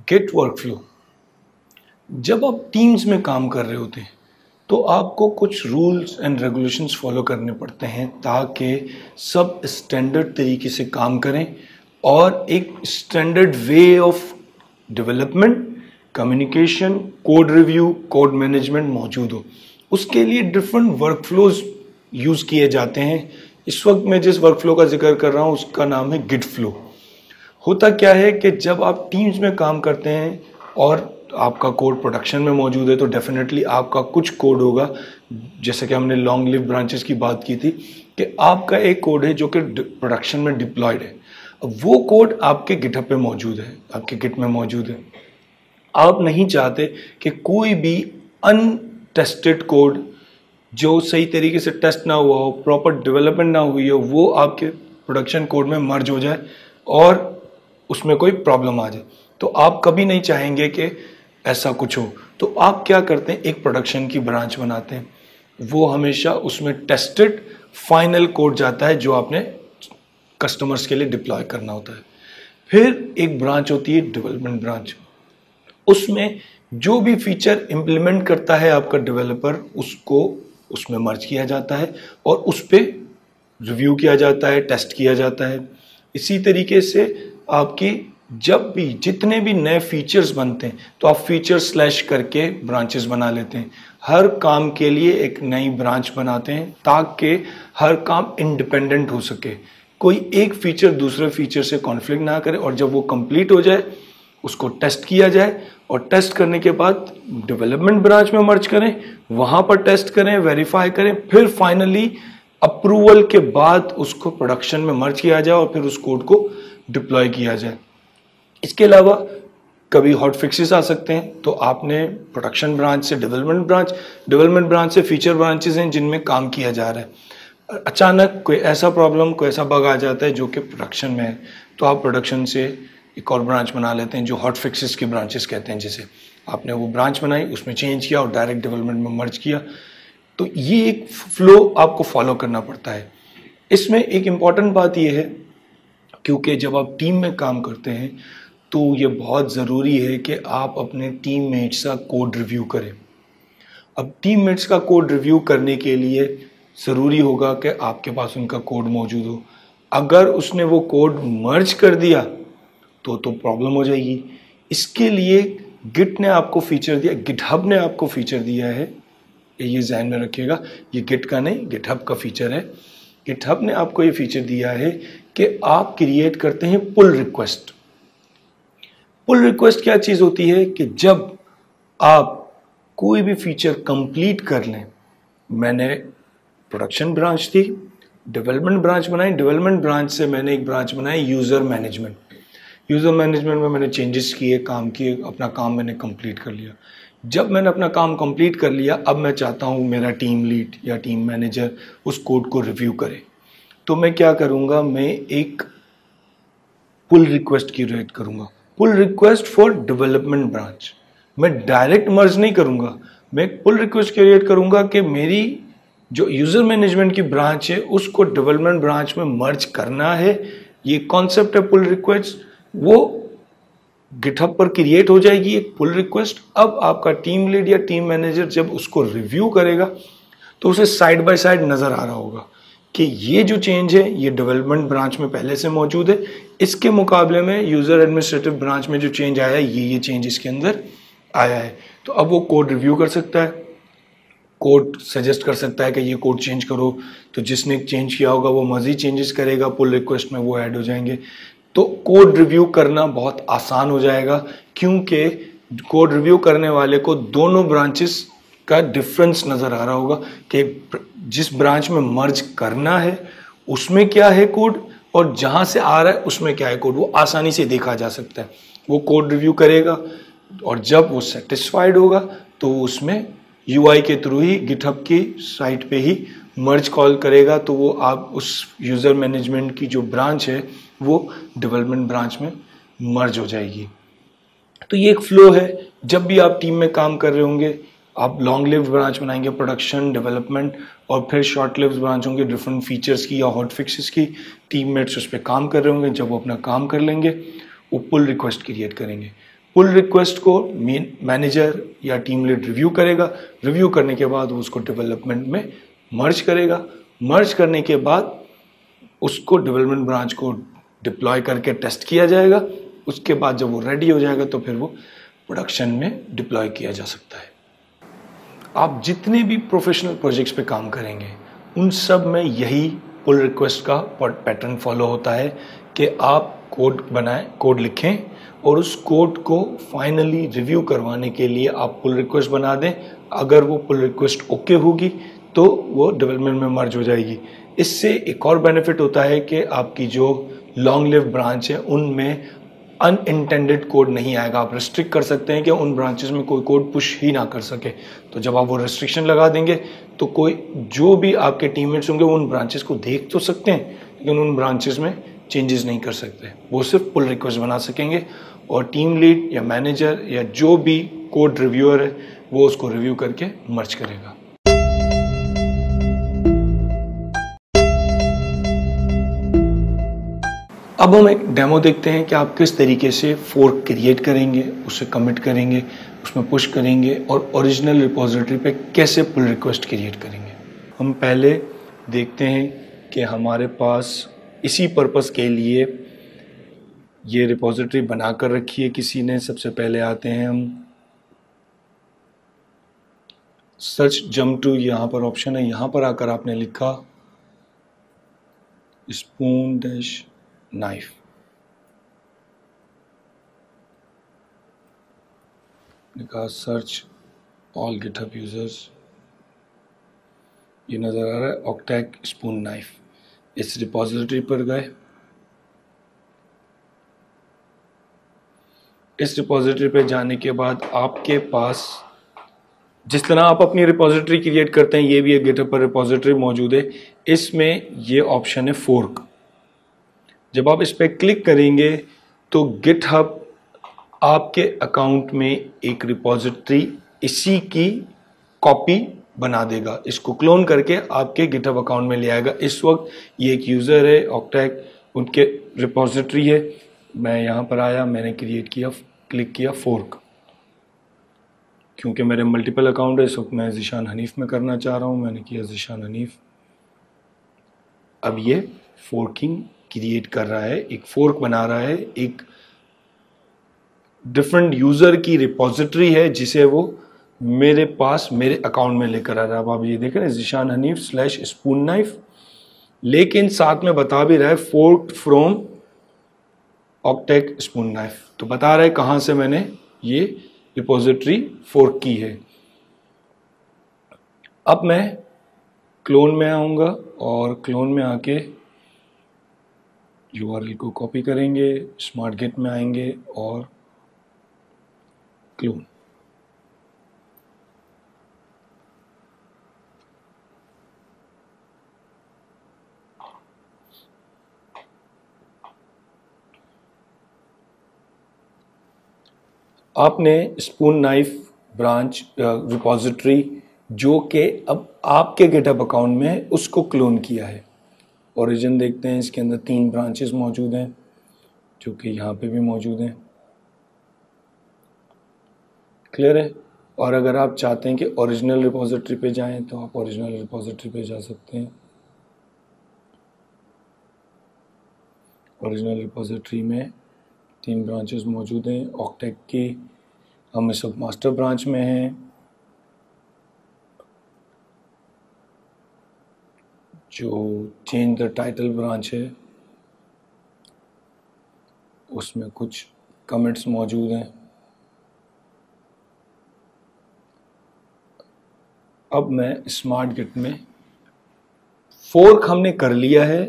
Git workflow. जब आप teams में काम कर रहे होते हैं तो आपको कुछ रूल्स एंड रेगुलेशंस फॉलो करने पड़ते हैं ताकि सब स्टैंडर्ड तरीके से काम करें और एक standard way of development, communication, code review, code management मौजूद हो। उसके लिए डिफरेंट वर्कफ्लोज यूज़ किए जाते हैं। इस वक्त मैं जिस वर्कफ्लो का जिक्र कर रहा हूँ उसका नाम है गिट फ्लो। होता क्या है कि जब आप टीम्स में काम करते हैं और आपका कोड प्रोडक्शन में मौजूद है तो डेफिनेटली आपका कुछ कोड होगा, जैसे कि हमने लॉन्ग लिव ब्रांचेस की बात की थी कि आपका एक कोड है जो कि प्रोडक्शन में डिप्लॉयड है। अब वो कोड आपके गिटहब पे मौजूद है, आपके गिट में मौजूद है। आप नहीं चाहते कि कोई भी अनटेस्टेड कोड जो सही तरीके से टेस्ट ना हुआ हो, प्रॉपर डेवलपमेंट ना हुई हो, वो आपके प्रोडक्शन कोड में मर्ज हो जाए और उसमें कोई प्रॉब्लम आ जाए। तो आप कभी नहीं चाहेंगे कि ऐसा कुछ हो। तो आप क्या करते हैं, एक प्रोडक्शन की ब्रांच बनाते हैं। वो हमेशा उसमें टेस्टेड फाइनल कोड जाता है जो आपने कस्टमर्स के लिए डिप्लॉय करना होता है। फिर एक ब्रांच होती है डेवलपमेंट ब्रांच। उसमें जो भी फीचर इंप्लीमेंट करता है आपका डेवलपर उसको उसमें मर्ज किया जाता है और उस पर रिव्यू किया जाता है, टेस्ट किया जाता है। इसी तरीके से आपकी जब भी जितने भी नए फीचर्स बनते हैं तो आप फीचर स्लैश करके ब्रांचेस बना लेते हैं। हर काम के लिए एक नई ब्रांच बनाते हैं ताकि हर काम इंडिपेंडेंट हो सके, कोई एक फीचर दूसरे फीचर से कॉन्फ्लिक्ट ना करे। और जब वो कंप्लीट हो जाए उसको टेस्ट किया जाए और टेस्ट करने के बाद डेवलपमेंट ब्रांच में मर्ज करें, वहां पर टेस्ट करें, वेरीफाई करें, फिर फाइनली अप्रूवल के बाद उसको प्रोडक्शन में मर्ज किया जाए और फिर उस कोड को डिप्लॉय किया जाए। इसके अलावा कभी हॉट फिक्सेस आ सकते हैं तो आपने प्रोडक्शन ब्रांच से डेवलपमेंट ब्रांच से फीचर ब्रांचेस हैं जिनमें काम किया जा रहा है। अचानक कोई ऐसा प्रॉब्लम, कोई ऐसा बग आ जाता है जो कि प्रोडक्शन में है, तो आप प्रोडक्शन से एक और ब्रांच बना लेते हैं जो हॉट फिक्सेस की ब्रांचेस कहते हैं। जैसे आपने वो ब्रांच बनाई, उसमें चेंज किया और डायरेक्ट डेवलपमेंट में मर्ज किया। तो ये एक फ्लो आपको फॉलो करना पड़ता है। इसमें एक इम्पॉर्टेंट बात यह है क्योंकि जब आप टीम में काम करते हैं तो ये बहुत ज़रूरी है कि आप अपने टीममेट्स का कोड रिव्यू करें। अब टीममेट्स का कोड रिव्यू करने के लिए ज़रूरी होगा कि आपके पास उनका कोड मौजूद हो। अगर उसने वो कोड मर्ज कर दिया तो प्रॉब्लम हो जाएगी। इसके लिए गिट ने आपको फीचर दिया, गिटहब ने आपको फीचर दिया है, ये ध्यान में रखिएगा। ये गिट का नहीं, गिटहब का फीचर है। गिटहब ने आपको ये फीचर दिया है कि आप क्रिएट करते हैं पुल रिक्वेस्ट। पुल रिक्वेस्ट क्या चीज़ होती है कि जब आप कोई भी फीचर कंप्लीट कर लें, मैंने प्रोडक्शन ब्रांच थी, डेवलपमेंट ब्रांच बनाई, डेवलपमेंट ब्रांच से मैंने एक ब्रांच बनाई यूज़र मैनेजमेंट। यूज़र मैनेजमेंट में मैंने चेंजेस किए, काम किए, अपना काम मैंने कंप्लीट कर लिया। जब मैंने अपना काम कंप्लीट कर लिया, अब मैं चाहता हूँ मेरा टीम लीड या टीम मैनेजर उस कोड को रिव्यू करे। तो मैं क्या करूँगा, मैं एक पुल रिक्वेस्ट क्रिएट करूँगा, pull request for development branch. मैं डायरेक्ट मर्ज नहीं करूँगा, मैं एक पुल रिक्वेस्ट क्रिएट करूँगा कि मेरी जो यूज़र मैनेजमेंट की ब्रांच है उसको डेवलपमेंट ब्रांच में मर्ज करना है। ये कॉन्सेप्ट है पुल रिक्वेस्ट, वो गिटहब पर क्रिएट हो जाएगी एक पुल रिक्वेस्ट। अब आपका टीम लीड या टीम मैनेजर जब उसको रिव्यू करेगा तो उसे साइड बाय साइड नज़र आ रहा होगा कि ये जो चेंज है ये डेवलपमेंट ब्रांच में पहले से मौजूद है, इसके मुकाबले में यूज़र एडमिनिस्ट्रेटिव ब्रांच में जो चेंज आया है ये चेंज इसके अंदर आया है। तो अब वो कोड रिव्यू कर सकता है, कोड सजेस्ट कर सकता है कि ये कोड चेंज करो। तो जिसने चेंज किया होगा वो मज़ीद चेंजेस करेगा, पुल रिक्वेस्ट में वो ऐड हो जाएंगे। तो कोड रिव्यू करना बहुत आसान हो जाएगा क्योंकि कोड रिव्यू करने वाले को दोनों ब्रांचेस का डिफरेंस नज़र आ रहा होगा कि जिस ब्रांच में मर्ज करना है उसमें क्या है कोड और जहाँ से आ रहा है उसमें क्या है कोड, वो आसानी से देखा जा सकता है। वो कोड रिव्यू करेगा और जब वो सेटिस्फाइड होगा तो उसमें यूआई के थ्रू ही गिटहब की साइट पे ही मर्ज कॉल करेगा। तो वो आप उस यूज़र मैनेजमेंट की जो ब्रांच है वो डेवलपमेंट ब्रांच में मर्ज हो जाएगी। तो ये एक फ्लो है। जब भी आप टीम में काम कर रहे होंगे, आप लॉन्ग लिव्ड ब्रांच बनाएंगे, प्रोडक्शन, डेवलपमेंट, और फिर शॉर्ट लिव्ड ब्रांच होंगे डिफरेंट फीचर्स की या हॉट फिक्सेस की। टीममेट्स उस पर काम कर रहे होंगे, जब वो अपना काम कर लेंगे वो पुल रिक्वेस्ट क्रिएट करेंगे। पुल रिक्वेस्ट को मैनेजर या टीम लीड रिव्यू करेगा, रिव्यू करने के बाद वो उसको डेवलपमेंट में मर्ज करेगा, मर्ज करने के बाद उसको डेवलपमेंट ब्रांच को डिप्लॉय करके टेस्ट किया जाएगा। उसके बाद जब वो रेडी हो जाएगा तो फिर वो प्रोडक्शन में डिप्लॉय किया जा सकता है। आप जितने भी प्रोफेशनल प्रोजेक्ट्स पे काम करेंगे उन सब में यही पुल रिक्वेस्ट का पैटर्न फॉलो होता है कि आप कोड बनाएं, कोड लिखें और उस कोड को फाइनली रिव्यू करवाने के लिए आप पुल रिक्वेस्ट बना दें। अगर वो पुल रिक्वेस्ट ओके होगी तो वो डेवलपमेंट में मर्ज हो जाएगी। इससे एक और बेनिफिट होता है कि आपकी जो लॉन्ग लिव ब्रांच है उनमें अनइंटेंडेड कोड नहीं आएगा। आप रिस्ट्रिक्ट कर सकते हैं कि उन ब्रांचेस में कोई कोड पुश ही ना कर सके। तो जब आप वो रिस्ट्रिक्शन लगा देंगे तो कोई जो भी आपके टीममेट्स होंगे उन ब्रांचेस को देख तो सकते हैं लेकिन उन ब्रांचेस में चेंजेस नहीं कर सकते। वो सिर्फ पुल रिक्वेस्ट बना सकेंगे और टीम लीड या मैनेजर या जो भी कोड रिव्यूअर है वो उसको रिव्यू करके मर्ज करेगा। अब हम एक डेमो देखते हैं कि आप किस तरीके से फोर्क क्रिएट करेंगे, उसे कमिट करेंगे, उसमें पुश करेंगे और ओरिजिनल रिपोजिटरी पे कैसे पुल रिक्वेस्ट क्रिएट करेंगे। हम पहले देखते हैं कि हमारे पास इसी पर्पस के लिए ये रिपोजिटरी बना कर रखी है किसी ने। सबसे पहले आते हैं हम सर्च जंप टू, यहाँ पर ऑप्शन है, यहाँ पर आकर आपने लिखा स्पून डैश नाइफ। लिखा सर्च ऑल गिटहब यूजर्स, ये नजर आ रहा है ऑक्टैक स्पून नाइफ। इस रिपोजिटरी पर गए, इस रिपोजिटरी पे जाने के बाद आपके पास जिस तरह आप अपनी रिपोजिटरी क्रिएट करते हैं ये भी एक गिटहब पर रिपोजिटरी मौजूद है। इसमें ये ऑप्शन है फोर्क। जब आप इस पर क्लिक करेंगे तो गिटहब आपके अकाउंट में एक रिपोजिटरी इसी की कॉपी बना देगा, इसको क्लोन करके आपके गिटहब अकाउंट में ले आएगा। इस वक्त ये एक यूज़र है ऑक्टैक, उनके रिपोजिटरी है। मैं यहाँ पर आया, मैंने क्रिएट किया, क्लिक किया फोर्क। क्योंकि मेरे मल्टीपल अकाउंट है इस वक्त मैं ज़ीशान हनीफ में करना चाह रहा हूँ, मैंने किया ज़ीशान हनीफ। अब ये फोर्किंग क्रिएट कर रहा है, एक फोर्क बना रहा है, एक डिफरेंट यूज़र की रिपोजिटरी है जिसे वो मेरे पास मेरे अकाउंट में लेकर आ रहा है। अब आप ये देख रहे हैं ज़ीशान हनीफ / स्पून नाइफ, लेकिन साथ में बता भी रहा है फोर्क फ्रॉम ऑक्टैक स्पून नाइफ। तो बता रहा है कहाँ से मैंने ये रिपोजिटरी फोर्क की है। अब मैं क्लोन में आऊँगा और क्लोन में आके URL को कॉपी करेंगे, स्मार्ट गिट में आएंगे और क्लोन। आपने स्पून नाइफ ब्रांच रिपोजिटरी जो कि अब आपके गिटहब अकाउंट में है उसको क्लोन किया है। ओरिजिन देखते हैं, इसके अंदर 3 ब्रांचेस मौजूद हैं जो कि यहाँ पे भी मौजूद हैं। क्लियर है। और अगर आप चाहते हैं कि ओरिजिनल रिपोजिटरी पे जाएं तो आप ओरिजिनल रिपोजिटरी पे जा सकते हैं। ओरिजिनल रिपोजिटरी में 3 ब्रांचेस मौजूद हैं ऑक्टैक की। हम इस वक्त मास्टर ब्रांच में हैं जो चेंज द टाइटल ब्रांच है, उसमें कुछ कमेंट्स मौजूद हैं। अब मैं स्मार्ट गिट में फोर्क हमने कर लिया है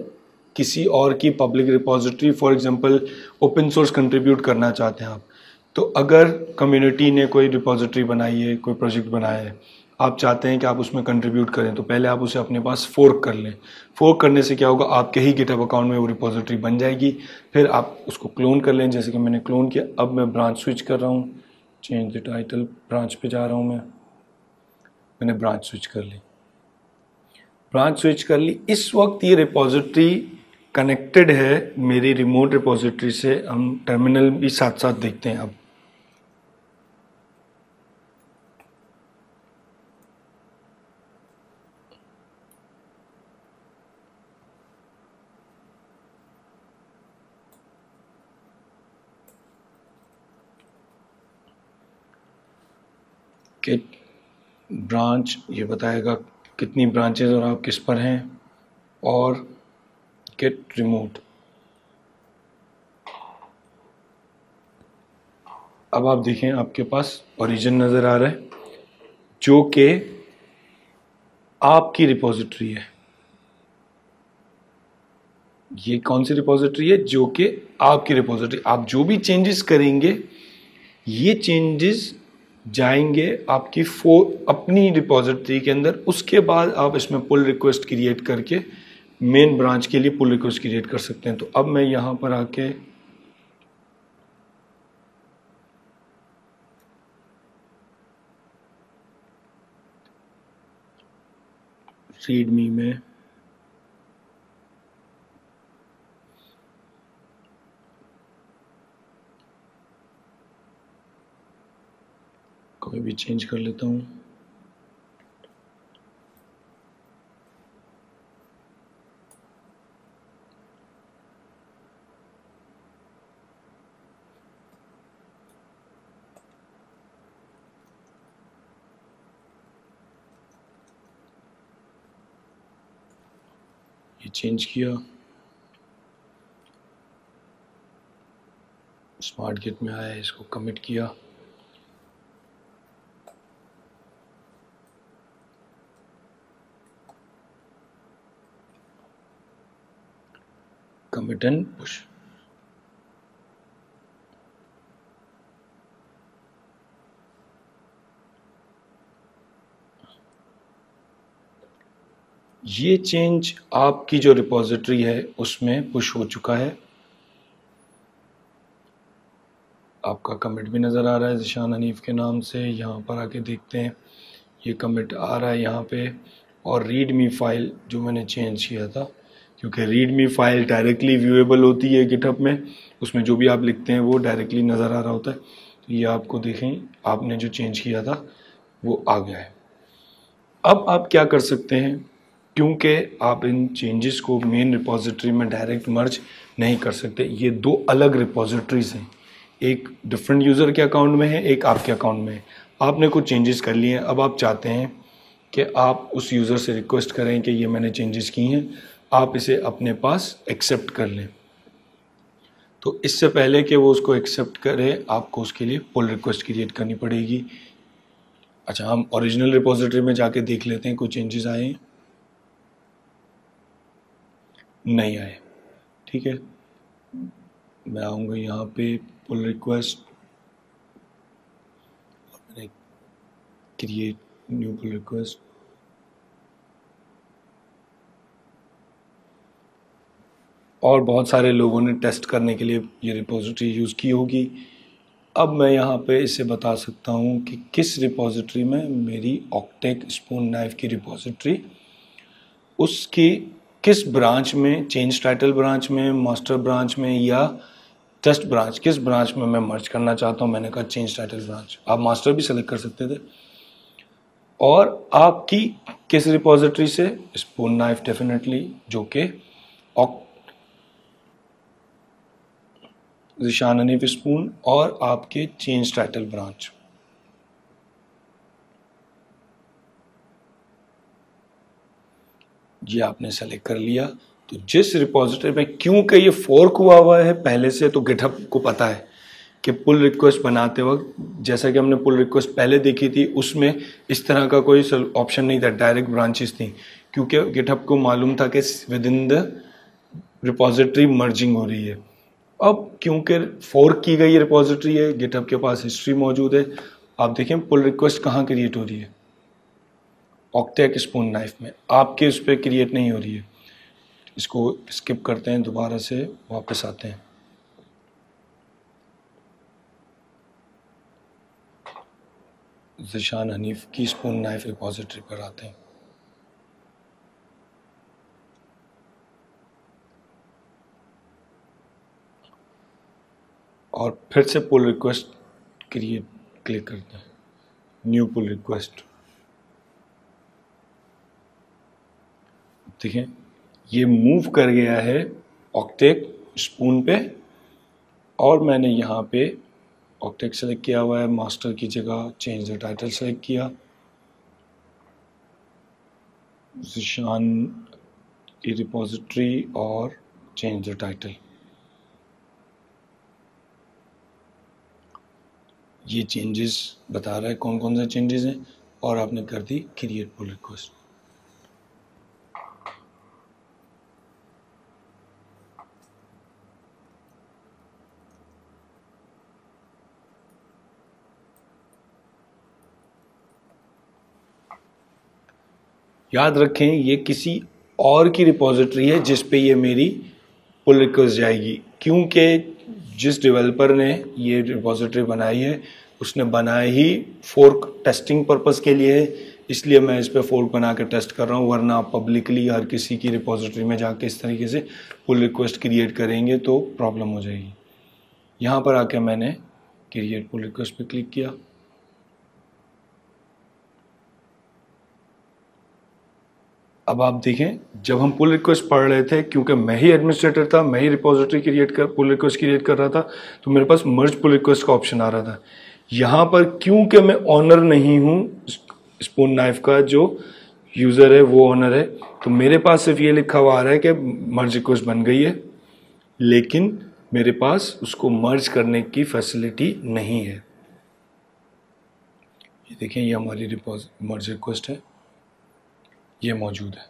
किसी और की public repository, for example open source contribute करना चाहते हैं आप, तो अगर कम्युनिटी ने कोई रिपोजिटरी बनाई है, कोई प्रोजेक्ट बनाया है, आप चाहते हैं कि आप उसमें कंट्रीब्यूट करें, तो पहले आप उसे अपने पास फोर्क कर लें। फोर्क करने से क्या होगा, आपके ही गिटहब अकाउंट में वो रिपोजिटरी बन जाएगी। फिर आप उसको क्लोन कर लें, जैसे कि मैंने क्लोन किया। अब मैं ब्रांच स्विच कर रहा हूँ, चेंज द टाइटल ब्रांच पे जा रहा हूँ मैंने ब्रांच स्विच कर ली, ब्रांच स्विच कर ली। इस वक्त ये रिपोजिटरी कनेक्टेड है मेरी रिमोट रिपोजिटरी से। हम टर्मिनल भी साथ साथ देखते हैं। अब किट ब्रांच ये बताएगा कितनी ब्रांचेस और आप किस पर हैं, और किट रिमोट। अब आप देखें आपके पास ओरिजिन नज़र आ रहा है जो कि आपकी रिपोजिटरी है। ये कौन सी रिपोजिटरी है? जो कि आपकी रिपोजिटरी। आप जो भी चेंजेस करेंगे ये चेंजेस जाएंगे आपकी अपनी रिपोजिटरी के अंदर। उसके बाद आप इसमें पुल रिक्वेस्ट क्रिएट करके मेन ब्रांच के लिए पुल रिक्वेस्ट क्रिएट कर सकते हैं। तो अब मैं यहां पर आके रीडमी में कोई भी चेंज कर लेता हूं। ये चेंज किया, स्मार्ट गिट में आया, इसको कमिट किया। Commit and push. ये चेंज आपकी जो रिपोजिटरी है उसमें पुश हो चुका है। आपका कमिट भी नज़र आ रहा है ज़ीशान हनीफ के नाम से। यहाँ पर आके देखते हैं ये कमिट आ रहा है यहाँ पे। और रीडमी फाइल जो मैंने चेंज किया था, क्योंकि रीडमी फाइल डायरेक्टली व्यूएबल होती है गिटहब में, उसमें जो भी आप लिखते हैं वो डायरेक्टली नज़र आ रहा होता है। तो ये आपको देखें आपने जो चेंज किया था वो आ गया है। अब आप क्या कर सकते हैं, क्योंकि आप इन चेंजेस को मेन रिपोजिटरी में डायरेक्ट मर्ज नहीं कर सकते, ये दो अलग रिपोजिटरीज हैं। एक डिफरेंट यूज़र के अकाउंट में है, एक आपके अकाउंट में है। आपने कुछ चेंजेस कर लिए हैं, अब आप चाहते हैं कि आप उस यूज़र से रिक्वेस्ट करें कि ये मैंने चेंजेस की हैं, आप इसे अपने पास एक्सेप्ट कर लें। तो इससे पहले कि वो उसको एक्सेप्ट करे आपको उसके लिए पुल रिक्वेस्ट क्रिएट करनी पड़ेगी। अच्छा, हम ओरिजिनल रिपोजिटरी में जाके देख लेते हैं कोई चेंजेस आए हैं। नहीं आए, ठीक है। मैं आऊँगा यहाँ पे पुल रिक्वेस्ट, मैंने क्रिएट न्यू पुल रिक्वेस्ट। और बहुत सारे लोगों ने टेस्ट करने के लिए ये रिपोजिटरी यूज़ की होगी। अब मैं यहाँ पे इसे बता सकता हूँ कि किस रिपोजिटरी में मेरी ऑक्टेक स्पून नाइफ की रिपोजिटरी, उसकी किस ब्रांच में, चेंज टाइटल ब्रांच में, मास्टर ब्रांच में या टेस्ट ब्रांच, किस ब्रांच में मैं मर्ज करना चाहता हूँ। मैंने कहा चेंज टाइटल ब्रांच, आप मास्टर भी सेलेक्ट कर सकते थे। और आपकी किस रिपोजिटरी से, स्पून नाइफ डेफिनेटली, जो कि ज़ीशान हनीफ स्पून, और आपके चेंज टाइटल ब्रांच। ये आपने सेलेक्ट कर लिया। तो जिस रिपोजिटरी में, क्योंकि ये फोर्क हुआ है पहले से, तो गिटहब को पता है कि पुल रिक्वेस्ट बनाते वक्त, जैसा कि हमने पुल रिक्वेस्ट पहले देखी थी, उसमें इस तरह का कोई ऑप्शन नहीं था, डायरेक्ट ब्रांचेस थी, क्योंकि गिटहब को मालूम था कि with in the repository merging हो रही है। अब क्योंकि फोर्क की गई रिपोजिटरी है, गिटहब के पास हिस्ट्री मौजूद है। आप देखें पुल रिक्वेस्ट कहाँ क्रिएट हो रही है, ऑक्टेक स्पून नाइफ में, आपके उस पर क्रिएट नहीं हो रही है। इसको स्किप करते हैं, दोबारा से वापस आते हैं। ज़ीशान हनीफ की स्पून नाइफ रिपोजिटरी पर आते हैं। और फिर से पुल रिक्वेस्ट क्रिएट क्लिक करते हैं, न्यू पुल रिक्वेस्ट। ठीक है, ये मूव कर गया है ऑक्टेक स्पून पे, और मैंने यहाँ पे ऑक्टेट सेलेक्ट किया हुआ है, मास्टर की जगह चेंज द टाइटल सेलेक्ट किया, ज़ीशान की रिपोजिटरी और चेंज द टाइटल। ये चेंजेस बता रहा है कौन कौन से चेंजेस हैं, और आपने कर दी क्रिएट पुल रिक्वेस्ट। याद रखें ये किसी और की रिपोजिटरी है जिस पे ये मेरी पुल रिक्वेस्ट जाएगी, क्योंकि जिस डेवलपर ने ये रिपोजिटरी बनाई है उसने बनाया ही फोर्क टेस्टिंग पर्पस के लिए है, इसलिए मैं इस पे फोर्क बना के टेस्ट कर रहा हूँ। वरना आप पब्लिकली हर किसी की रिपोजिटरी में जाके इस तरीके से पुल रिक्वेस्ट क्रिएट करेंगे तो प्रॉब्लम हो जाएगी। यहाँ पर आके मैंने क्रिएट पुल रिक्वेस्ट पे क्लिक किया। अब आप देखें, जब हम पुल रिक्वेस्ट पढ़ रहे थे, क्योंकि मैं ही एडमिनिस्ट्रेटर था, मैं ही रिपोजिटरी पुल रिक्वेस्ट क्रिएट कर रहा था, तो मेरे पास मर्ज पुल रिक्वेस्ट का ऑप्शन आ रहा था। यहाँ पर क्योंकि मैं ऑनर नहीं हूँ स्पून नाइफ का, जो यूज़र है वो ऑनर है, तो मेरे पास सिर्फ ये लिखा हुआ आ रहा है कि मर्ज रिक्वेस्ट बन गई है, लेकिन मेरे पास उसको मर्ज करने की फैसिलिटी नहीं है। ये देखें, ये हमारी मर्ज रिक्वेस्ट है, ये मौजूद है।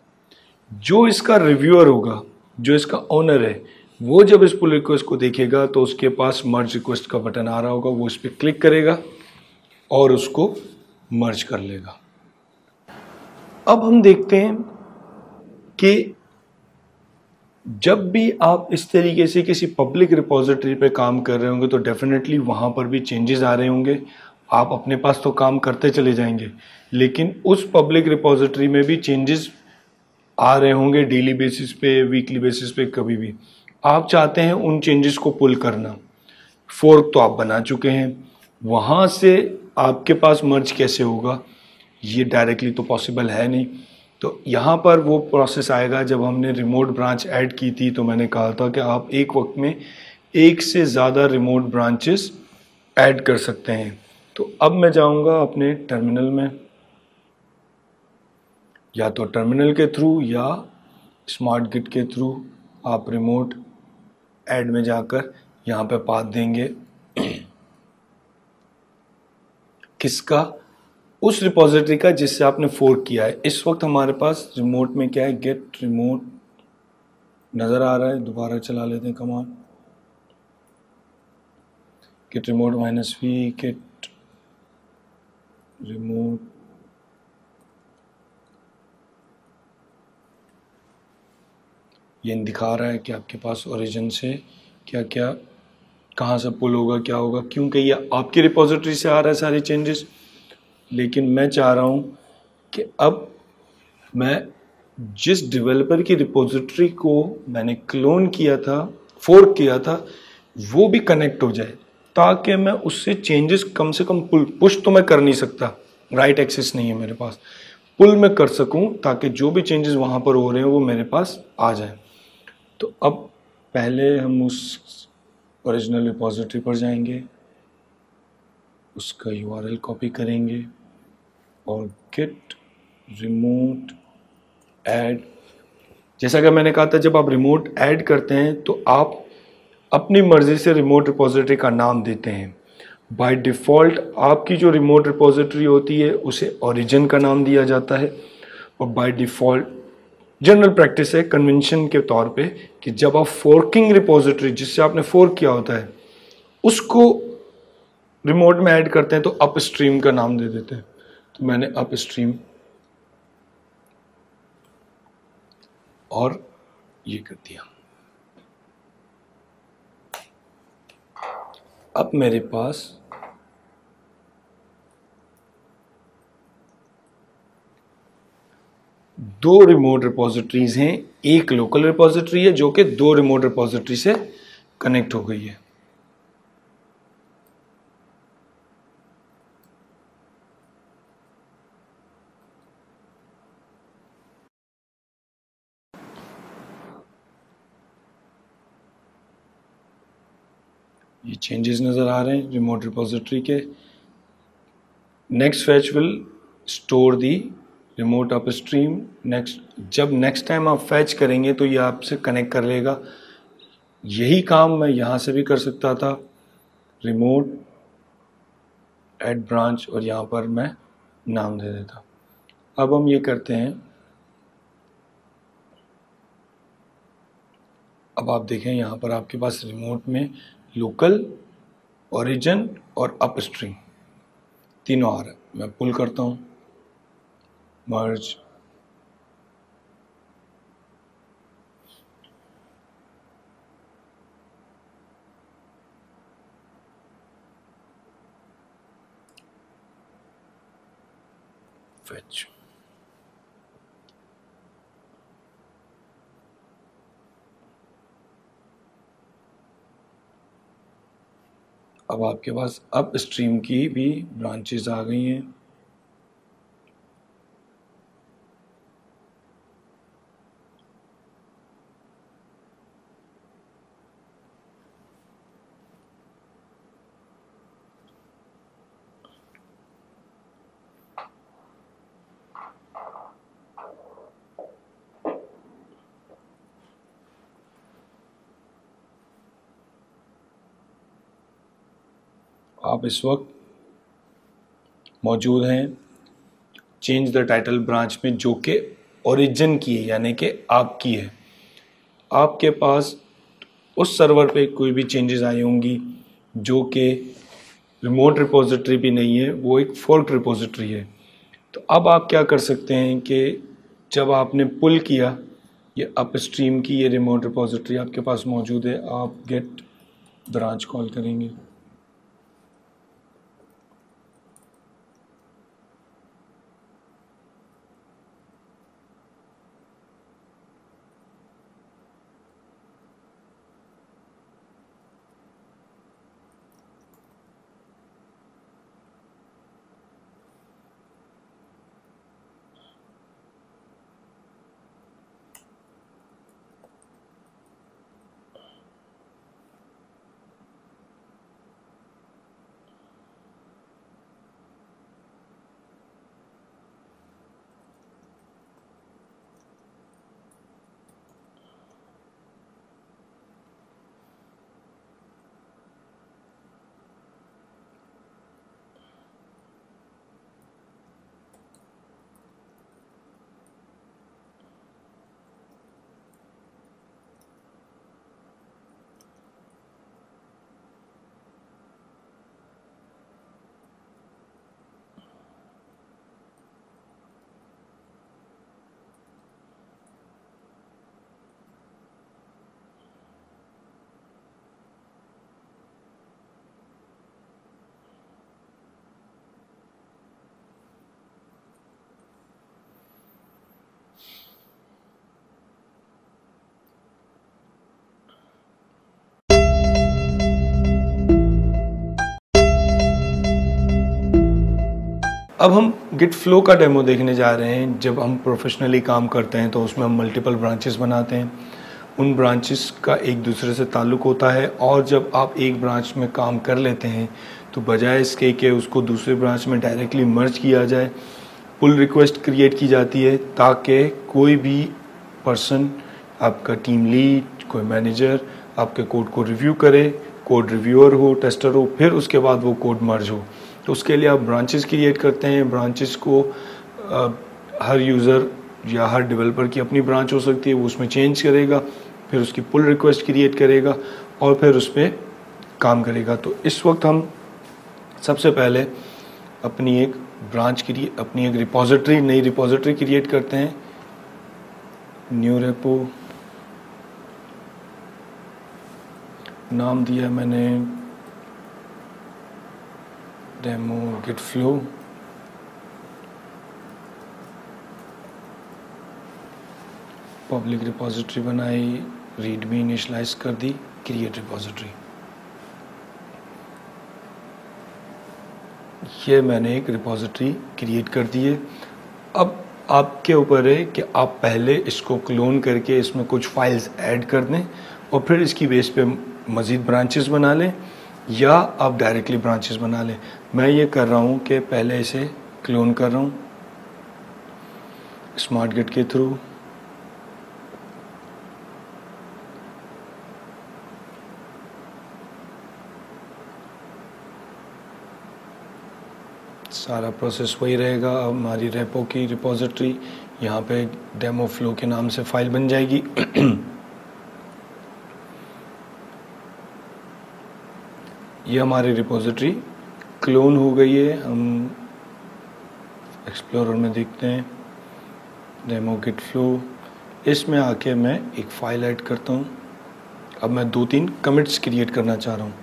जो इसका रिव्यूअर होगा, जो इसका ओनर है, वो जब इस पुल रिक्वेस्ट को देखेगा तो उसके पास मर्ज रिक्वेस्ट का बटन आ रहा होगा, वो इस पर क्लिक करेगा और उसको मर्ज कर लेगा। अब हम देखते हैं कि जब भी आप इस तरीके से किसी पब्लिक रिपोजिटरी पे काम कर रहे होंगे तो डेफिनेटली वहाँ पर भी चेंजेस आ रहे होंगे। आप अपने पास तो काम करते चले जाएंगे, लेकिन उस पब्लिक रिपोजिटरी में भी चेंजेस आ रहे होंगे डेली बेसिस पे, वीकली बेसिस पे, कभी भी। आप चाहते हैं उन चेंजेस को पुल करना। फोर्क तो आप बना चुके हैं, वहाँ से आपके पास मर्ज कैसे होगा, ये डायरेक्टली तो पॉसिबल है नहीं। तो यहाँ पर वो प्रोसेस आएगा। जब हमने रिमोट ब्रांच ऐड की थी तो मैंने कहा था कि आप एक वक्त में एक से ज़्यादा रिमोट ब्रांचेस ऐड कर सकते हैं। तो अब मैं जाऊँगा अपने टर्मिनल में, या तो टर्मिनल के थ्रू या स्मार्ट गिट के थ्रू आप रिमोट ऐड में जाकर यहाँ पे पाथ देंगे किसका, उस रिपोजिटरी का जिससे आपने फोर्क किया है। इस वक्त हमारे पास रिमोट में क्या है, गेट रिमोट नज़र आ रहा है। दोबारा चला लेते हैं command, git remote -v, git remote ये दिखा रहा है कि आपके पास ओरिजिन से क्या क्या, कहाँ से पुल होगा, क्या होगा, क्योंकि ये आपकी रिपोजिटरी से आ रहा है सारे चेंजेस। लेकिन मैं चाह रहा हूँ कि अब मैं जिस डेवलपर की रिपोजिटरी को मैंने क्लोन किया था, फोर्क किया था, वो भी कनेक्ट हो जाए, ताकि मैं उससे चेंजेस कम से कम पुश तो मैं कर नहीं सकता, राइट एक्सेस नहीं है मेरे पास, पुल मैं कर सकूं, ताकि जो भी चेंजेस वहाँ पर हो रहे हैं वो मेरे पास आ जाए। तो अब पहले हम उस ओरिजिनल रिपोजिटरी पर जाएंगे, उसका यूआरएल कॉपी करेंगे और गेट रिमोट ऐड, जैसा कि मैंने कहा था, जब आप रिमोट ऐड करते हैं तो आप अपनी मर्जी से रिमोट रिपोजिटरी का नाम देते हैं। बाय डिफ़ॉल्ट आपकी जो रिमोट रिपोजिटरी होती है उसे ओरिजिन का नाम दिया जाता है, और बाय डिफ़ॉल्ट जनरल प्रैक्टिस है, कन्वेंशन के तौर पे, कि जब आप फोर्किंग रिपोजिटरी जिससे आपने फोर्क किया होता है उसको रिमोट में ऐड करते हैं तो अप स्ट्रीम का नाम दे देते हैं। तो मैंने अप स्ट्रीम और ये कर दिया। अब मेरे पास दो रिमोट रिपोजिटरीज हैं, एक लोकल रिपोजिटरी है जो कि दो रिमोट रिपोजिटरी से कनेक्ट हो गई है। ये चेंजेस नज़र आ रहे हैं रिमोट रिपोजिटरी के। Next fetch will store the remote upstream. जब नेक्स्ट टाइम आप फैच करेंगे तो ये आपसे कनेक्ट कर लेगा। यही काम मैं यहाँ से भी कर सकता था, रिमोट एड ब्रांच, और यहाँ पर मैं नाम दे देता। अब हम ये करते हैं। अब आप देखें यहाँ पर आपके पास रिमोट में लोकल, ओरिजिन और अपस्ट्रीम तीनों आ रहा है। मैं पुल करता हूँ, मर्ज, फेच। अब आपके पास अप स्ट्रीम की भी ब्रांचेस आ गई हैं। आप इस वक्त मौजूद हैं चेंज द टाइटल ब्रांच में, जो कि ओरिजिन की है, यानी कि आपकी है। आपके पास उस सर्वर पे कोई भी चेंजेस आई होंगी जो कि रिमोट रिपोजिटरी भी नहीं है, वो एक फोर्क रिपोजिटरी है। तो अब आप क्या कर सकते हैं कि जब आपने पुल किया ये अपस्ट्रीम की ये रिमोट रिपोजिटरी आपके पास मौजूद है, आप गेट ब्रांच कॉल करेंगे। अब हम गिट फ्लो का डेमो देखने जा रहे हैं। जब हम प्रोफेशनली काम करते हैं तो उसमें हम मल्टीपल ब्रांचेस बनाते हैं, उन ब्रांचेस का एक दूसरे से ताल्लुक़ होता है। और जब आप एक ब्रांच में काम कर लेते हैं तो बजाय इसके कि उसको दूसरे ब्रांच में डायरेक्टली मर्ज किया जाए, पुल रिक्वेस्ट क्रिएट की जाती है ताकि कोई भी पर्सन, आपका टीम लीड, कोई मैनेजर आपके कोड को रिव्यू करे, कोड रिव्यूअर हो, टेस्टर हो, फिर उसके बाद वो कोड मर्ज हो। तो उसके लिए आप ब्रांचेस क्रिएट करते हैं। ब्रांचेस को हर यूज़र या हर डेवलपर की अपनी ब्रांच हो सकती है, वो उसमें चेंज करेगा, फिर उसकी पुल रिक्वेस्ट क्रिएट करेगा और फिर उस पर काम करेगा। तो इस वक्त हम सबसे पहले अपनी एक नई रिपोजिटरी क्रिएट करते हैं। न्यू रेपो नाम दिया मैंने demo git flow. Public repository बनाई, रीडमी इनिशियलाइज कर दी, क्रिएट रिपोजिटरी। ये मैंने एक रिपोजिटरी क्रिएट कर दी है। अब आपके ऊपर है कि आप पहले इसको क्लोन करके इसमें कुछ फाइल्स ऐड कर दें और फिर इसकी बेस पे मज़ीद ब्रांचेस बना लें, या आप डायरेक्टली ब्रांचेस बना लें। मैं ये कर रहा हूँ कि पहले इसे क्लोन कर रहा हूँ स्मार्ट गिट के थ्रू। सारा प्रोसेस वही रहेगा। अब हमारी रेपो की रिपोजिटरी यहाँ पे डेमो फ्लो के नाम से फाइल बन जाएगी। ये हमारी रिपोजिटरी क्लोन हो गई है। हम एक्सप्लोरर में देखते हैं डेमो गिट फ्लो। इसमें आके मैं एक फ़ाइल ऐड करता हूँ। अब मैं 2-3 कमिट्स क्रिएट करना चाह रहा हूँ।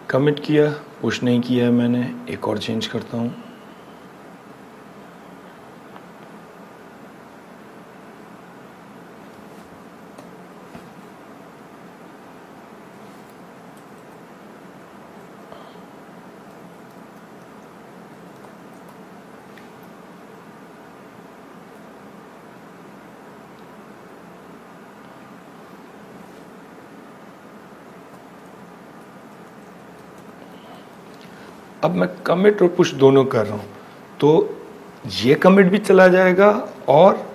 कमिट किया, पुश नहीं किया है मैंने, एक और चेंज करता हूँ। अब मैं कमिट और पुश दोनों कर रहा हूँ, तो ये कमिट भी चला जाएगा और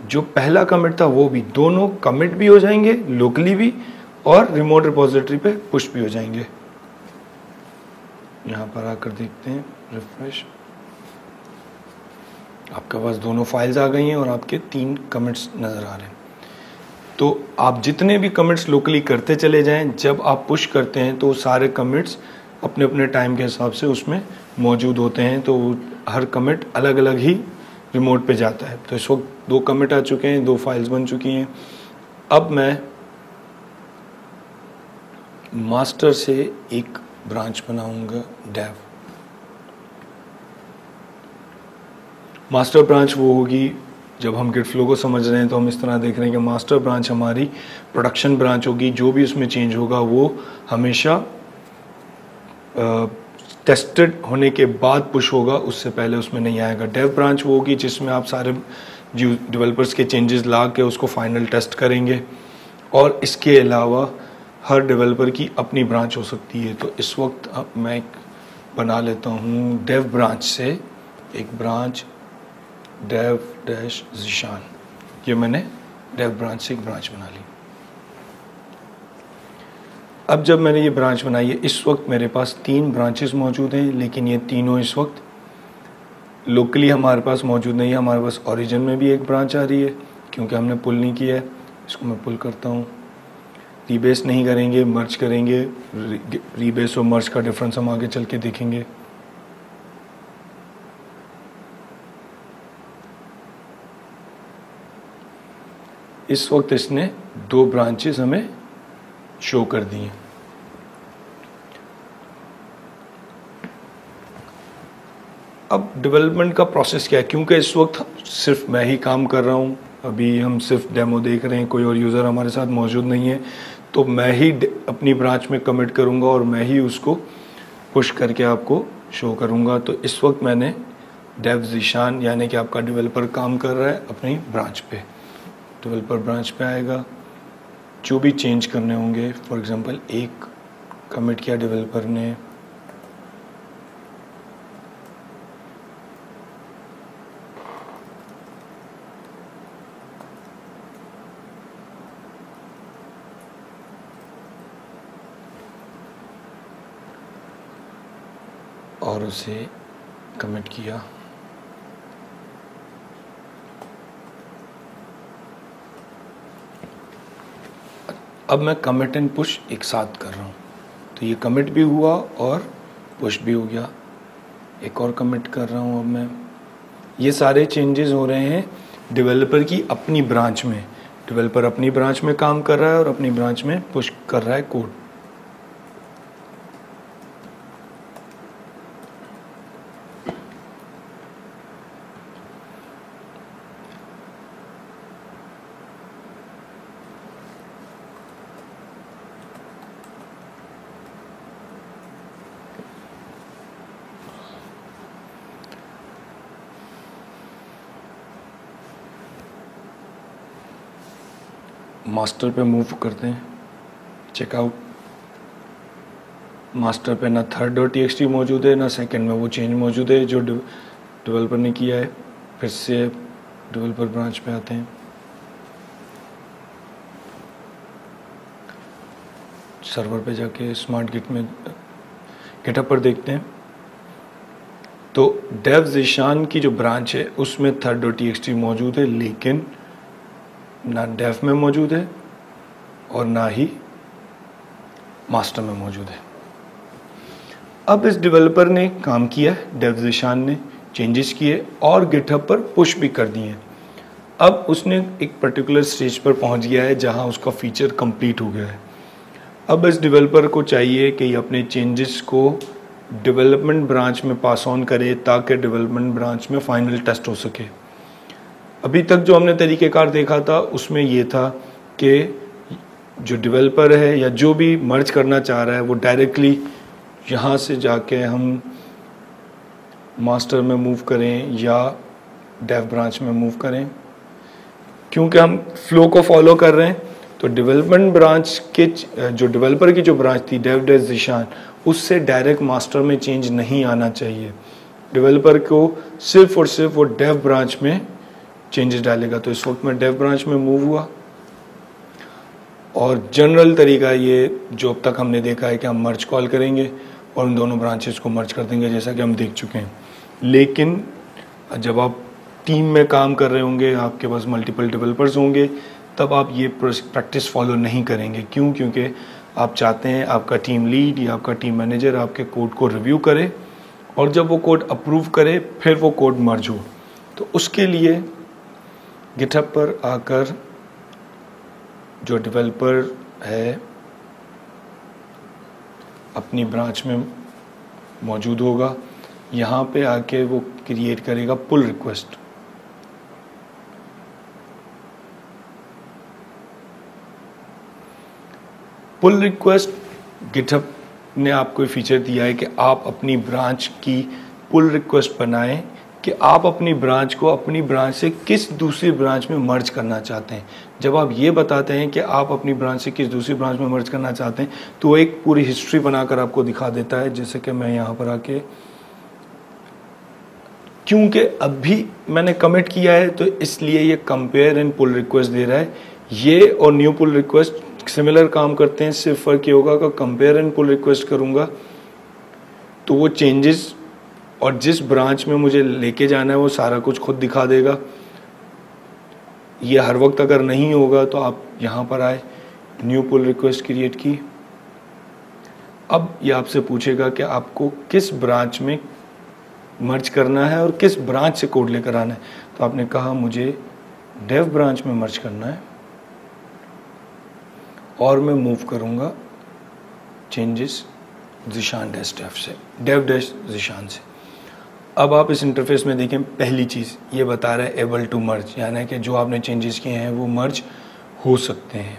जो पहला कमिट था वो भी, दोनों कमिट भी हो जाएंगे लोकली भी और रिमोट रिपोजिटरी पे पुश भी हो जाएंगे। यहाँ पर आकर देखते हैं रिफ्रेश, आपके पास दोनों फाइल्स आ गई हैं और आपके 3 कमिट्स नज़र आ रहे हैं। तो आप जितने भी कमिट्स लोकली करते चले जाएं, जब आप पुश करते हैं तो सारे कमिट्स अपने अपने टाइम के हिसाब से उसमें मौजूद होते हैं। तो हर कमिट अलग अलग ही रिमोट पे जाता है। तो इस वक्त 2 कमिट आ चुके हैं, 2 फाइल्स बन चुकी हैं। अब मैं मास्टर से एक ब्रांच बनाऊंगा डेव। मास्टर ब्रांच वो होगी, जब हम गिट फ्लो को समझ रहे हैं तो हम इस तरह देख रहे हैं कि मास्टर ब्रांच हमारी प्रोडक्शन ब्रांच होगी। जो भी उसमें चेंज होगा वो हमेशा टेस्टेड होने के बाद पुश होगा, उससे पहले उसमें नहीं आएगा। डेव ब्रांच वो होगी जिसमें आप सारे डेवलपर्स के चेंजेस ला के उसको फाइनल टेस्ट करेंगे। और इसके अलावा हर डेवलपर की अपनी ब्रांच हो सकती है। तो इस वक्त अब मैं एक बना लेता हूँ डेव ब्रांच से एक ब्रांच डेव डैश ज़ीशान। ये मैंने डेव ब्रांच से एक ब्रांच बना ली। अब जब मैंने ये ब्रांच बनाई है, इस वक्त मेरे पास 3 ब्रांचेस मौजूद हैं, लेकिन ये तीनों इस वक्त लोकली हमारे पास मौजूद नहीं है। हमारे पास ओरिजिन में भी एक ब्रांच आ रही है क्योंकि हमने पुल नहीं किया है। इसको मैं पुल करता हूँ। रीबेस नहीं करेंगे, मर्ज करेंगे। रीबेस और मर्ज का डिफरेंस हम आगे चल के देखेंगे। इस वक्त इसने 2 ब्रांचेस हमें शो कर दी हैं। अब डेवलपमेंट का प्रोसेस क्या है, क्योंकि इस वक्त सिर्फ मैं ही काम कर रहा हूँ, अभी हम सिर्फ डेमो देख रहे हैं, कोई और यूज़र हमारे साथ मौजूद नहीं है, तो मैं ही अपनी ब्रांच में कमिट करूँगा और मैं ही उसको पुश करके आपको शो करूँगा। तो इस वक्त मैंने डेव ज़ीशान यानी कि आपका डेवलपर काम कर रहा है अपनी ब्रांच पे। डेवलपर ब्रांच पे आएगा, जो भी चेंज करने होंगे, फॉर एग्जांपल एक कमिट किया डेवलपर ने, और उसे कमिट किया। अब मैं कमिट एंड पुश एक साथ कर रहा हूँ, तो ये कमिट भी हुआ और पुश भी हो गया। एक और कमिट कर रहा हूँ अब मैं। ये सारे चेंजेस हो रहे हैं डेवलपर की अपनी ब्रांच में। डेवलपर अपनी ब्रांच में काम कर रहा है और अपनी ब्रांच में पुश कर रहा है कोड। मास्टर पे मूव करते हैं, चेकआउट। मास्टर पे ना third.txt मौजूद है, ना सेकंड में वो चेंज मौजूद है जो डेवलपर ने किया है। फिर से डेवलपर ब्रांच पे आते हैं, सर्वर पे जाके स्मार्ट गिट में गिटहब पर देखते हैं तो डेव ज़ीशान की जो ब्रांच है उसमें third.txt मौजूद है, लेकिन ना डेव में मौजूद है और ना ही मास्टर में मौजूद है। अब इस डेवलपर ने काम किया, डेव ज़ीशान ने चेंजेस किए और गिटहब पर पुश भी कर दिए। अब उसने एक पर्टिकुलर स्टेज पर पहुंच गया है जहां उसका फीचर कंप्लीट हो गया है। अब इस डेवलपर को चाहिए कि ये अपने चेंजेस को डेवलपमेंट ब्रांच में पास ऑन करे ताकि डेवलपमेंट ब्रांच में फाइनल टेस्ट हो सके। अभी तक जो हमने तरीक़ेकार देखा था उसमें ये था कि जो डेवलपर है या जो भी मर्ज करना चाह रहा है वो डायरेक्टली यहाँ से जाके हम मास्टर में मूव करें या डेव ब्रांच में मूव करें। क्योंकि हम फ्लो को फॉलो कर रहे हैं तो डेवलपमेंट ब्रांच के जो डेवलपर की जो ब्रांच थी डेव ज़ीशान, उससे डायरेक्ट मास्टर में चेंज नहीं आना चाहिए। डेवलपर को सिर्फ और सिर्फ वो डेव ब्रांच में चेंजेस डालेगा। तो इस वक्त मैं डेव ब्रांच में मूव हुआ और जनरल तरीका ये जो अब तक हमने देखा है कि हम मर्ज कॉल करेंगे और उन दोनों ब्रांचेस को मर्ज कर देंगे, जैसा कि हम देख चुके हैं। लेकिन जब आप टीम में काम कर रहे होंगे, आपके पास मल्टीपल डेवलपर्स होंगे, तब आप ये प्रैक्टिस फॉलो नहीं करेंगे। क्यों? क्योंकि आप चाहते हैं आपका टीम लीड या आपका टीम मैनेजर आपके कोड को रिव्यू करे और जब वो कोड अप्रूव करे फिर वो कोड मर्ज हो। तो उसके लिए गिटहब पर आकर जो डेवलपर है अपनी ब्रांच में मौजूद होगा, यहाँ पे आके वो क्रिएट करेगा pull request. Pull request GitHub ने आपको फीचर दिया है कि आप अपनी ब्रांच की पुल रिक्वेस्ट बनाएं कि आप अपनी ब्रांच को अपनी ब्रांच से किस दूसरी ब्रांच में मर्ज करना चाहते हैं। जब आप ये बताते हैं कि आप अपनी ब्रांच से किस दूसरी ब्रांच में मर्ज करना चाहते हैं तो वो एक पूरी हिस्ट्री बनाकर आपको दिखा देता है। जैसे कि मैं यहाँ पर आके, क्योंकि अभी मैंने कमिट किया है तो इसलिए ये कंपेयर एंड पुल रिक्वेस्ट दे रहा है। ये और न्यू पुल रिक्वेस्ट सिमिलर काम करते हैं, सिर्फ फर्क ये होगा कि कंपेयर एंड पुल रिक्वेस्ट करूँगा तो वो चेंजेस और जिस ब्रांच में मुझे लेके जाना है वो सारा कुछ खुद दिखा देगा। ये हर वक्त अगर नहीं होगा तो आप यहाँ पर आए, न्यू पुल रिक्वेस्ट क्रिएट की। अब ये आपसे पूछेगा कि आपको किस ब्रांच में मर्ज करना है और किस ब्रांच से कोड लेकर आना है। तो आपने कहा मुझे डेव ब्रांच में मर्ज करना है और मैं मूव करूँगा चेंजेस ज़ीशान डैश डेव से, डेव डैश ज़ीशान से। अब आप इस इंटरफेस में देखें, पहली चीज़ ये बता रहा है एबल टू मर्ज, यानी कि जो आपने चेंजेस किए हैं वो मर्ज हो सकते हैं।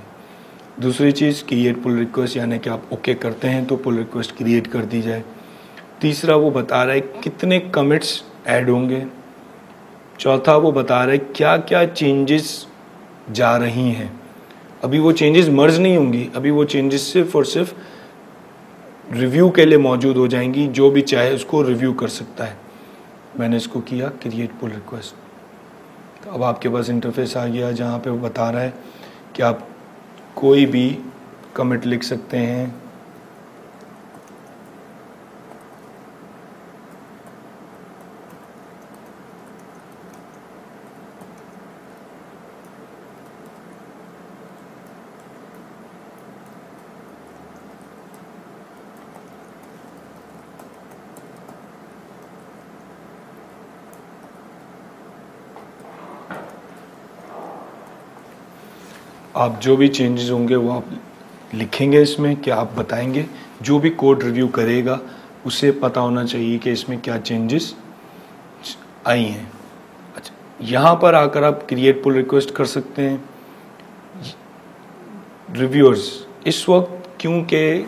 दूसरी चीज़ क्रिएट पुल रिक्वेस्ट, यानी कि आप ओके करते हैं तो पुल रिक्वेस्ट क्रिएट कर दी जाए। तीसरा वो बता रहा है कितने कमिट्स ऐड होंगे। चौथा वो बता रहा है क्या क्या चेंजेस जा रही हैं। अभी वो चेंजेस मर्ज नहीं होंगी, अभी वो चेंजेस सिर्फ और सिर्फ रिव्यू के लिए मौजूद हो जाएंगी, जो भी चाहे उसको रिव्यू कर सकता है। मैंने इसको किया क्रिएट पुल रिक्वेस्ट। तो अब आपके पास इंटरफेस आ गया जहाँ पे वो बता रहा है कि आप कोई भी कमिट लिख सकते हैं। आप जो भी चेंजेस होंगे वो आप लिखेंगे इसमें, कि आप बताएंगे। जो भी कोड रिव्यू करेगा उसे पता होना चाहिए कि इसमें क्या चेंजेस आई हैं। अच्छा, यहाँ पर आकर आप क्रिएट पुल रिक्वेस्ट कर सकते हैं। रिव्यूअर्स, इस वक्त क्योंकि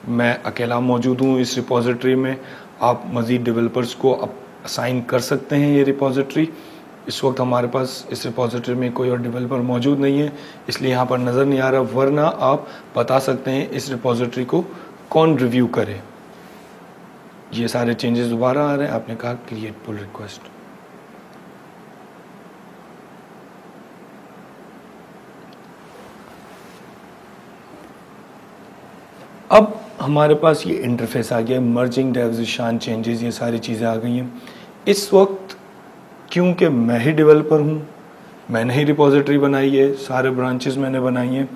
मैं अकेला मौजूद हूँ इस रिपोजिटरी में, आप मज़ीद डेवलपर्स को असाइन कर सकते हैं ये रिपोजिटरी। इस वक्त हमारे पास इस रिपोजिटरी में कोई और डेवलपर मौजूद नहीं है, इसलिए यहाँ पर नज़र नहीं आ रहा, वरना आप बता सकते हैं इस रिपोजिटरी को कौन रिव्यू करे। ये सारे चेंजेस दोबारा आ रहे हैं, आपने कहा क्रिएट पुल रिक्वेस्ट। अब हमारे पास ये इंटरफेस आ गया, मर्जिंग डेव्स ज़ीशान चेंजेस, ये सारी चीज़ें आ गई हैं। इस वक्त क्योंकि मैं ही डेवलपर हूँ, मैंने ही रिपोजिटरी बनाई है, सारे ब्रांचेस मैंने बनाई हैं,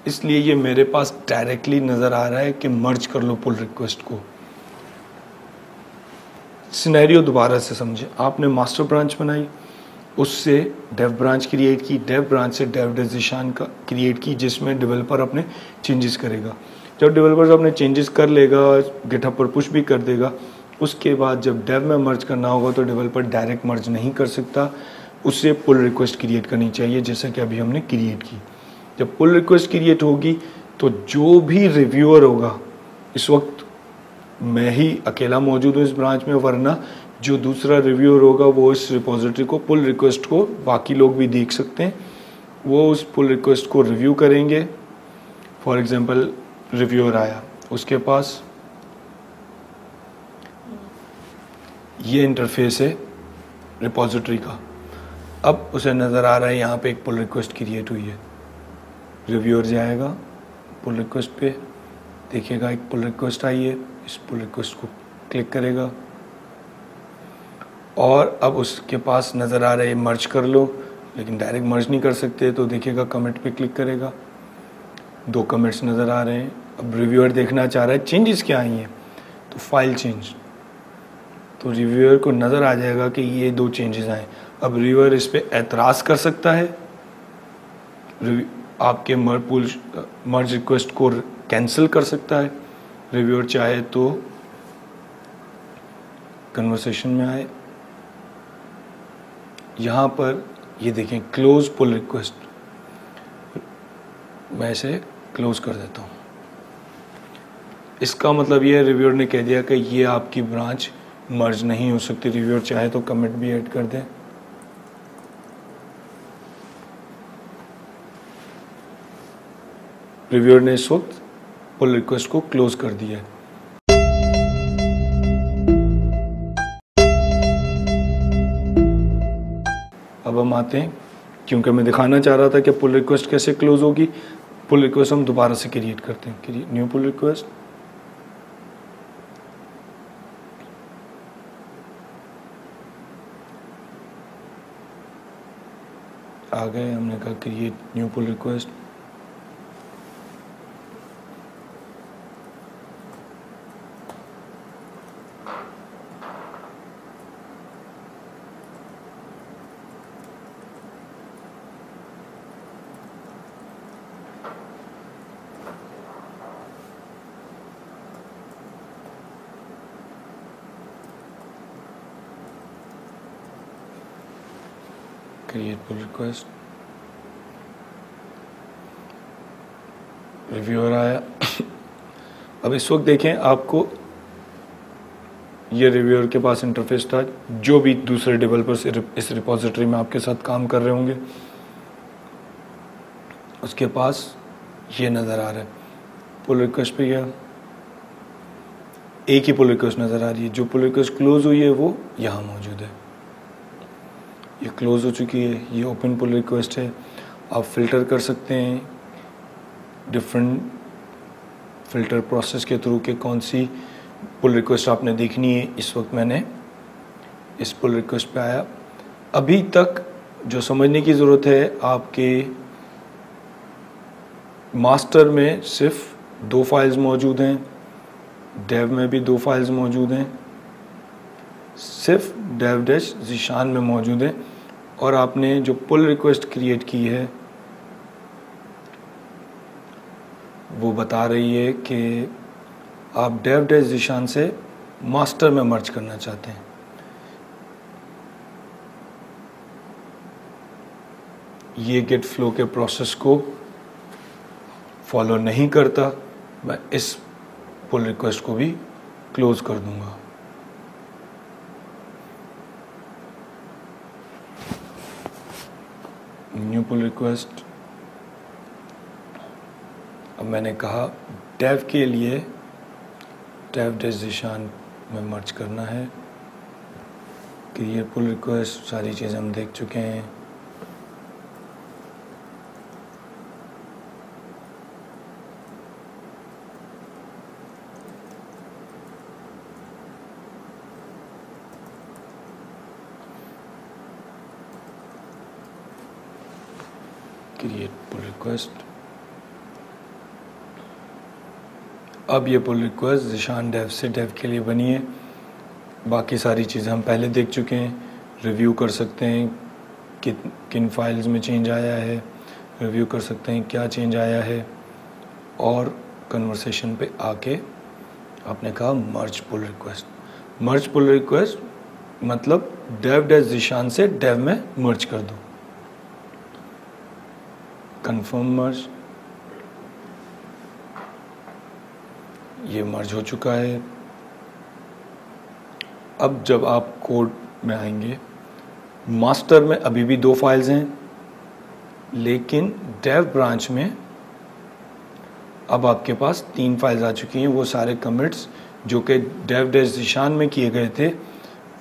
इसलिए ये मेरे पास डायरेक्टली नज़र आ रहा है कि मर्ज कर लो पुल रिक्वेस्ट को। सिनेरियो दोबारा से समझे, आपने मास्टर ब्रांच बनाई, उससे डेव ब्रांच क्रिएट की, डेव ब्रांच से डेव डेव्स ज़ीशान का क्रिएट की, जिसमें डेवलपर अपने चेंजेस करेगा। जब डेवलपर अपने चेंजेस कर लेगा, गिटहब पर पुश भी कर देगा, उसके बाद जब डेव में मर्ज करना होगा तो डेवलपर डायरेक्ट मर्ज नहीं कर सकता, उससे पुल रिक्वेस्ट क्रिएट करनी चाहिए, जैसा कि अभी हमने क्रिएट की। जब पुल रिक्वेस्ट क्रिएट होगी तो जो भी रिव्यूअर होगा, इस वक्त मैं ही अकेला मौजूद हूँ इस ब्रांच में, वरना जो दूसरा रिव्यूअर होगा वो इस रिपोजिटरी को, पुल रिक्वेस्ट को, बाकी लोग भी देख सकते हैं, वो उस पुल रिक्वेस्ट को रिव्यू करेंगे। फॉर एग्जांपल रिव्यूअर आया, उसके पास ये इंटरफेस है रिपोजिटरी का, अब उसे नज़र आ रहा है यहाँ पे एक पुल रिक्वेस्ट क्रिएट हुई है। रिव्यूअर जाएगा पुल रिक्वेस्ट पे, देखिएगा एक पुल रिक्वेस्ट आई है, इस पुल रिक्वेस्ट को क्लिक करेगा और अब उसके पास नज़र आ रहा है मर्ज कर लो, लेकिन डायरेक्ट मर्ज नहीं कर सकते, तो देखिएगा कमिट पे क्लिक करेगा, 2 कमिट्स नज़र आ रहे हैं। अब रिव्यूअर देखना चाह रहा है चेंजेस क्या आई हैं, तो फाइल चेंज, तो रिव्यूअर को नज़र आ जाएगा कि ये 2 चेंजेस आए। अब रिव्यूअर इस पर एतराज़ कर सकता है, आपके मर्ज रिक्वेस्ट को कैंसिल कर सकता है। रिव्यूअर चाहे तो कन्वर्सेशन में आए, यहाँ पर ये देखें क्लोज पुल रिक्वेस्ट, मैं इसे क्लोज कर देता हूँ। इसका मतलब ये है रिव्यूअर ने कह दिया कि ये आपकी ब्रांच मर्ज नहीं हो सकती। रिव्यूअर चाहे तो कमिट भी ऐड कर दे, रिव्यूअर ने इस वक्त पुल रिक्वेस्ट को क्लोज कर दिया है। अब हम आते हैं, क्योंकि मैं दिखाना चाह रहा था कि पुल रिक्वेस्ट कैसे क्लोज होगी, पुल रिक्वेस्ट हम दोबारा से क्रिएट करते हैं। न्यू पुल रिक्वेस्ट, आ गए, हमने कहा create new pull request, create pull request, reviewer आया। अब इस वक्त देखें, आपको ये रिव्यूअर के पास इंटरफेस था, जो भी दूसरे डेवलपर्स इस रिपोजिटरी में आपके साथ काम कर रहे होंगे उसके पास ये नज़र आ रहा है। पुल रिक्वेस्ट पे गया, एक ही पुल रिक्वेस्ट नज़र आ रही है, जो पुल रिक्वेस्ट क्लोज हुई है वो यहाँ मौजूद है, ये क्लोज हो चुकी है, ये ओपन पुल रिक्वेस्ट है। आप फ़िल्टर कर सकते हैं डिफरेंट फ़िल्टर प्रोसेस के थ्रू के कौन सी पुल रिक्वेस्ट आपने देखनी है। इस वक्त मैंने इस पुल रिक्वेस्ट पे आया। अभी तक जो समझने की ज़रूरत है, आपके मास्टर में सिर्फ 2 फाइल्स मौजूद हैं, डेव में भी 2 फाइल्स मौजूद हैं, सिर्फ डेव डैश ज़ीशान में मौजूद है, और आपने जो पुल रिक्वेस्ट क्रिएट की है वो बता रही है कि आप डेव डैश ज़ीशान से मास्टर में मर्ज करना चाहते हैं। ये गेट फ्लो के प्रोसेस को फॉलो नहीं करता, मैं इस पुल रिक्वेस्ट को भी क्लोज कर दूंगा। New pull request. अब मैंने कहा डेव के लिए डेव डेजिशान में मर्ज करना है। क्रिएट पुल रिक्वेस्ट, सारी चीज़ें हम देख चुके हैं। Create pull request. अब ये पुल रिक्वेस्ट ज़ीशान डेव से डेव के लिए बनी है। बाकी सारी चीज़ें हम पहले देख चुके हैं। रिव्यू कर सकते हैं कि किन फाइल्स में चेंज आया है, रिव्यू कर सकते हैं क्या चेंज आया है, और कन्वर्सेशन पे आके आपने कहा मर्ज पुल रिक्वेस्ट। मर्ज पुल रिक्वेस्ट मतलब डेव डैश ज़ीशान से डेव में मर्ज कर दो। कंफर्म मर्ज, ये मर्ज हो चुका है। अब जब आप कोड में आएंगे, मास्टर में अभी भी 2 फाइल्स हैं, लेकिन डेव ब्रांच में अब आपके पास 3 फाइल्स आ चुकी हैं। वो सारे कमिट्स जो कि डेव डैश ज़ीशान में किए गए थे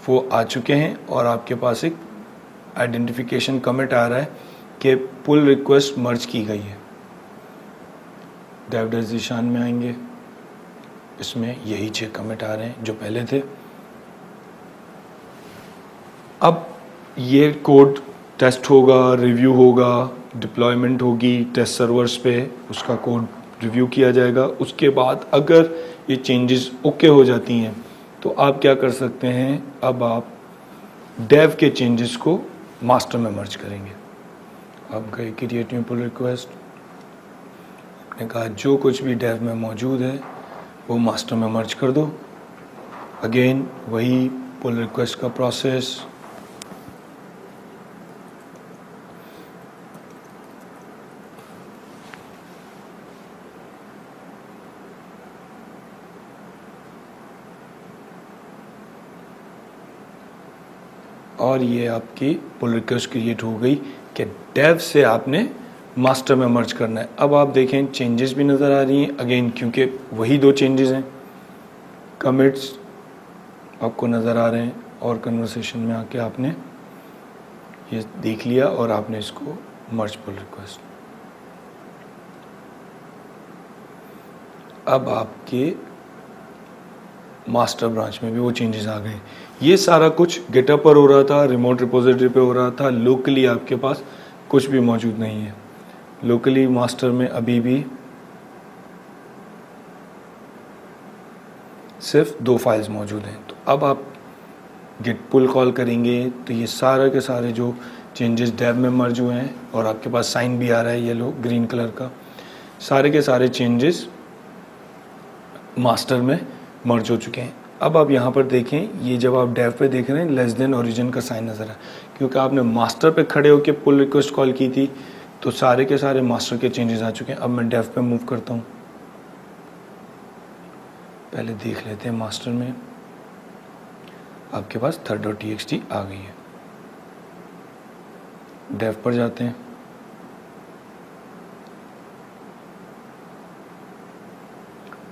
वो आ चुके हैं, और आपके पास एक आइडेंटिफिकेशन कमिट आ रहा है कि पुल रिक्वेस्ट मर्ज की गई है। डेव डैश ज़ीशान में आएंगे, इसमें यही 6 कमिट आ रहे हैं जो पहले थे। अब ये कोड टेस्ट होगा, रिव्यू होगा, डिप्लॉयमेंट होगी टेस्ट सर्वर्स पे, उसका कोड रिव्यू किया जाएगा। उसके बाद अगर ये चेंजेस ओके हो जाती हैं तो आप क्या कर सकते हैं, अब आप डेव के चेंजेस को मास्टर में मर्ज करेंगे। अब गए क्रिएट न्यू पुल रिक्वेस्ट, आपने कहा जो कुछ भी डेव में मौजूद है वो मास्टर में मर्ज कर दो। अगेन वही पुल रिक्वेस्ट का प्रोसेस। और ये आपकी पुल रिक्वेस्ट क्रिएट हो गई कि डेव से आपने मास्टर में मर्ज करना है। अब आप देखें चेंजेस भी नज़र आ रही हैं अगेन, क्योंकि वही 2 चेंजेस हैं। कमिट्स आपको नज़र आ रहे हैं और कन्वर्सेशन में आके आपने ये देख लिया और आपने इसको मर्ज पुल रिक्वेस्ट। अब आपके मास्टर ब्रांच में भी वो चेंजेस आ गए। ये सारा कुछ गिटहब पर हो रहा था, रिमोट रिपोजिटरी पे हो रहा था। लोकली आपके पास कुछ भी मौजूद नहीं है। लोकली मास्टर में अभी भी सिर्फ 2 फाइल्स मौजूद हैं। तो अब आप गिट पुल कॉल करेंगे तो ये सारे के सारे जो चेंजेस डेव में मर्ज हुए हैं, और आपके पास साइन भी आ रहा है येलो ग्रीन कलर का, सारे के सारे चेंजेस मास्टर में मर्ज हो चुके हैं। अब आप यहाँ पर देखें, ये जब आप डेव पे देख रहे हैं लेस देन ओरिजिन का साइन नज़र है, क्योंकि आपने मास्टर पे खड़े होकर पुल रिक्वेस्ट कॉल की थी, तो सारे के सारे मास्टर के चेंजेस आ चुके हैं। अब मैं डेव पे मूव करता हूँ, पहले देख लेते हैं मास्टर में आपके पास third.txt आ गई है। डेव पर जाते हैं,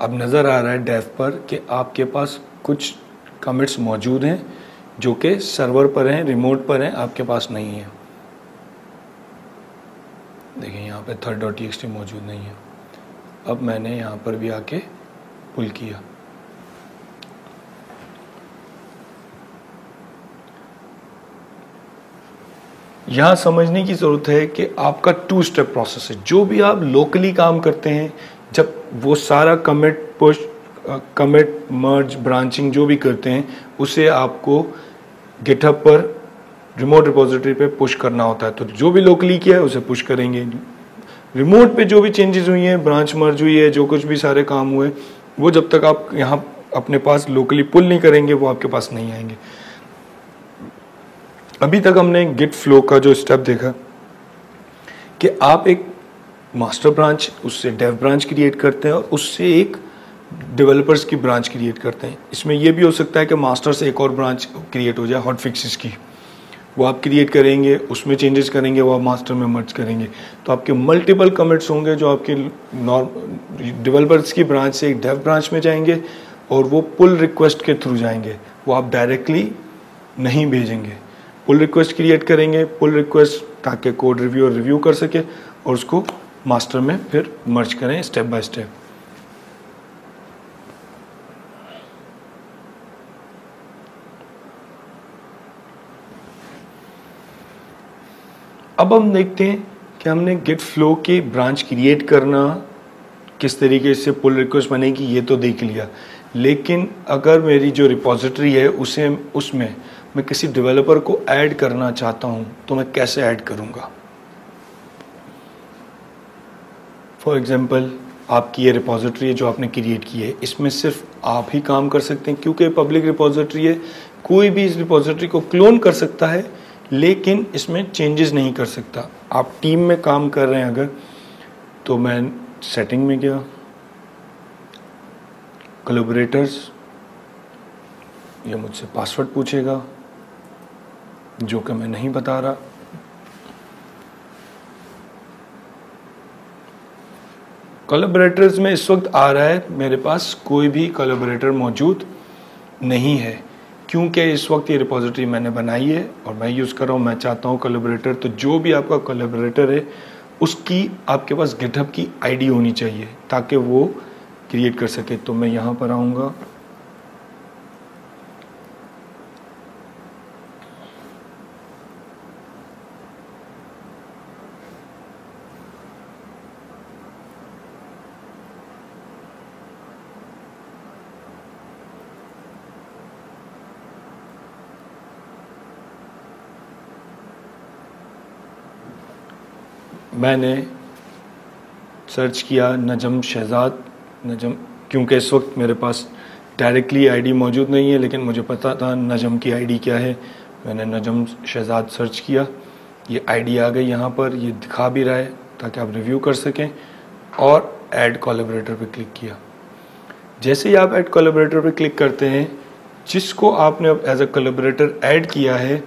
अब नज़र आ रहा है डेव पर कि आपके पास कुछ कमिट्स मौजूद हैं जो कि सर्वर पर हैं, रिमोट पर हैं, आपके पास नहीं है। देखिए यहाँ पे third.txt मौजूद नहीं है। अब मैंने यहाँ पर भी आके पुल किया, यहाँ समझने की ज़रूरत है कि आपका 2 स्टेप प्रोसेस है। जो भी आप लोकली काम करते हैं, जब वो सारा कमिट पुश कमिट मर्ज ब्रांचिंग जो भी करते हैं, उसे आपको गिटहब पर रिमोट रिपोजिटरी पे पुश करना होता है। तो जो भी लोकली किया है उसे पुश करेंगे। रिमोट पे जो भी चेंजेस हुई हैं, ब्रांच मर्ज हुई है, जो कुछ भी सारे काम हुए, वो जब तक आप यहाँ अपने पास लोकली पुल नहीं करेंगे वो आपके पास नहीं आएंगे। अभी तक हमने गिट फ्लो का जो स्टेप देखा कि आप एक मास्टर ब्रांच, उससे डेव ब्रांच क्रिएट करते हैं और उससे एक डेवलपर्स की ब्रांच क्रिएट करते हैं। इसमें यह भी हो सकता है कि मास्टर से एक और ब्रांच क्रिएट हो जाए हॉट फिक्सेस की, वो आप क्रिएट करेंगे, उसमें चेंजेस करेंगे, वो आप मास्टर में मर्ज करेंगे। तो आपके मल्टीपल कमिट्स होंगे जो आपके डेवलपर्स की ब्रांच से एक डेव ब्रांच में जाएंगे और वो पुल रिक्वेस्ट के थ्रू जाएंगे, वो आप डायरेक्टली नहीं भेजेंगे। पुल रिक्वेस्ट क्रिएट करेंगे, पुल रिक्वेस्ट ताकि कोड रिव्यूअर रिव्यू कर सके और उसको मास्टर में फिर मर्ज करें स्टेप बाय स्टेप। अब हम देखते हैं कि हमने गिट फ्लो की ब्रांच क्रिएट करना किस तरीके से पुल रिक्वेस्ट बनेगी, ये तो देख लिया। लेकिन अगर मेरी जो रिपॉजिटरी है उसमें मैं किसी डेवलपर को ऐड करना चाहता हूँ तो मैं कैसे ऐड करूँगा। फॉर एग्जांपल, आपकी ये रिपॉजिटरी है जो आपने क्रिएट की है, इसमें सिर्फ आप ही काम कर सकते हैं क्योंकि पब्लिक रिपॉजिटरी है। कोई भी इस रिपॉजिटरी को क्लोन कर सकता है लेकिन इसमें चेंजेस नहीं कर सकता। आप टीम में काम कर रहे हैं अगर, तो मैं सेटिंग में गया, कोलैबोरेटर्स, ये मुझसे पासवर्ड पूछेगा जो कि मैं नहीं बता रहा। कोलैबोरेटर्स में इस वक्त आ रहा है मेरे पास कोई भी कोलैबोरेटर मौजूद नहीं है क्योंकि इस वक्त ये रिपॉजिटरी मैंने बनाई है और मैं यूज़ कर रहा हूँ। मैं चाहता हूँ कोलैबोरेटर, तो जो भी आपका कोलैबोरेटर है उसकी आपके पास गिटहब की आईडी होनी चाहिए ताकि वो क्रिएट कर सके। तो मैं यहाँ पर आऊँगा, मैंने सर्च किया नजम शहजाद, नजम, क्योंकि इस वक्त मेरे पास डायरेक्टली आईडी मौजूद नहीं है लेकिन मुझे पता था नजम की आईडी क्या है। मैंने नजम शहजाद सर्च किया, ये आईडी आ गई यहाँ पर, ये दिखा भी रहा है ताकि आप रिव्यू कर सकें, और ऐड कोलैबोरेटर पे क्लिक किया। जैसे ही आप ऐड कोलैबोरेटर पे क्लिक करते हैं, जिसको आपने अब एज अ कोलैबोरेटर ऐड किया है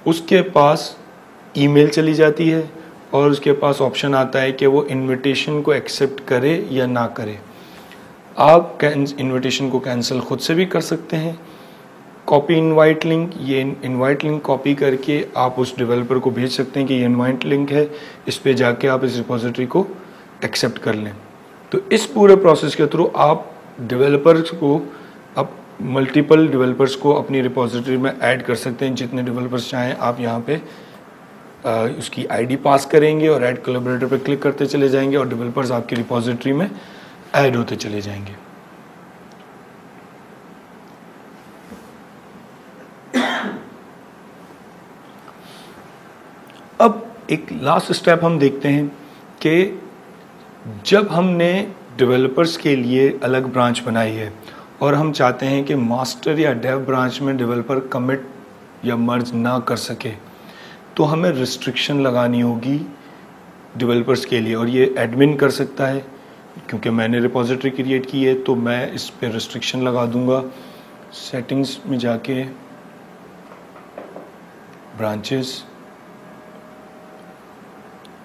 उसके पास ईमेल चली जाती है और उसके पास ऑप्शन आता है कि वो इनविटेशन को एक्सेप्ट करे या ना करे। आप इनविटेशन को कैंसिल खुद से भी कर सकते हैं। कॉपी इनवाइट लिंक, ये इनवाइट लिंक कॉपी करके आप उस डेवलपर को भेज सकते हैं कि ये इनवाइट लिंक है, इस पे जाके आप इस रिपॉजिटरी को एक्सेप्ट कर लें। तो इस पूरे प्रोसेस के थ्रू आप डेवलपर्स को, अब मल्टीपल डेवलपर्स को अपनी रिपॉजिटरी में ऐड कर सकते हैं। जितने डेवलपर्स चाहें आप यहाँ पे उसकी आईडी पास करेंगे और ऐड कोलैबोरेटर पे क्लिक करते चले जाएंगे और डेवलपर्स आपकी रिपॉजिटरी में ऐड होते चले जाएंगे। अब एक लास्ट स्टेप हम देखते हैं कि जब हमने डेवलपर्स के लिए अलग ब्रांच बनाई है और हम चाहते हैं कि मास्टर या डेव ब्रांच में डेवलपर कमिट या मर्ज ना कर सके, तो हमें रिस्ट्रिक्शन लगानी होगी डेवलपर्स के लिए, और ये एडमिन कर सकता है। क्योंकि मैंने रिपॉजिटरी क्रिएट की है तो मैं इस पे रिस्ट्रिक्शन लगा दूंगा। सेटिंग्स में जाके ब्रांचेस,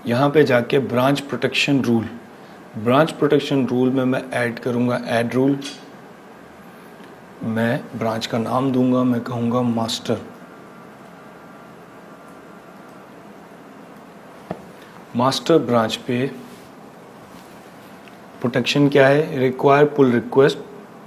यहाँ पे जाके branch protection rule, branch protection rule में मैं ऐड करूँगा ऐड रूल। मैं ब्रांच का नाम दूंगा, मैं कहूँगा मास्टर। मास्टर ब्रांच पे प्रोटेक्शन क्या है? Require pull request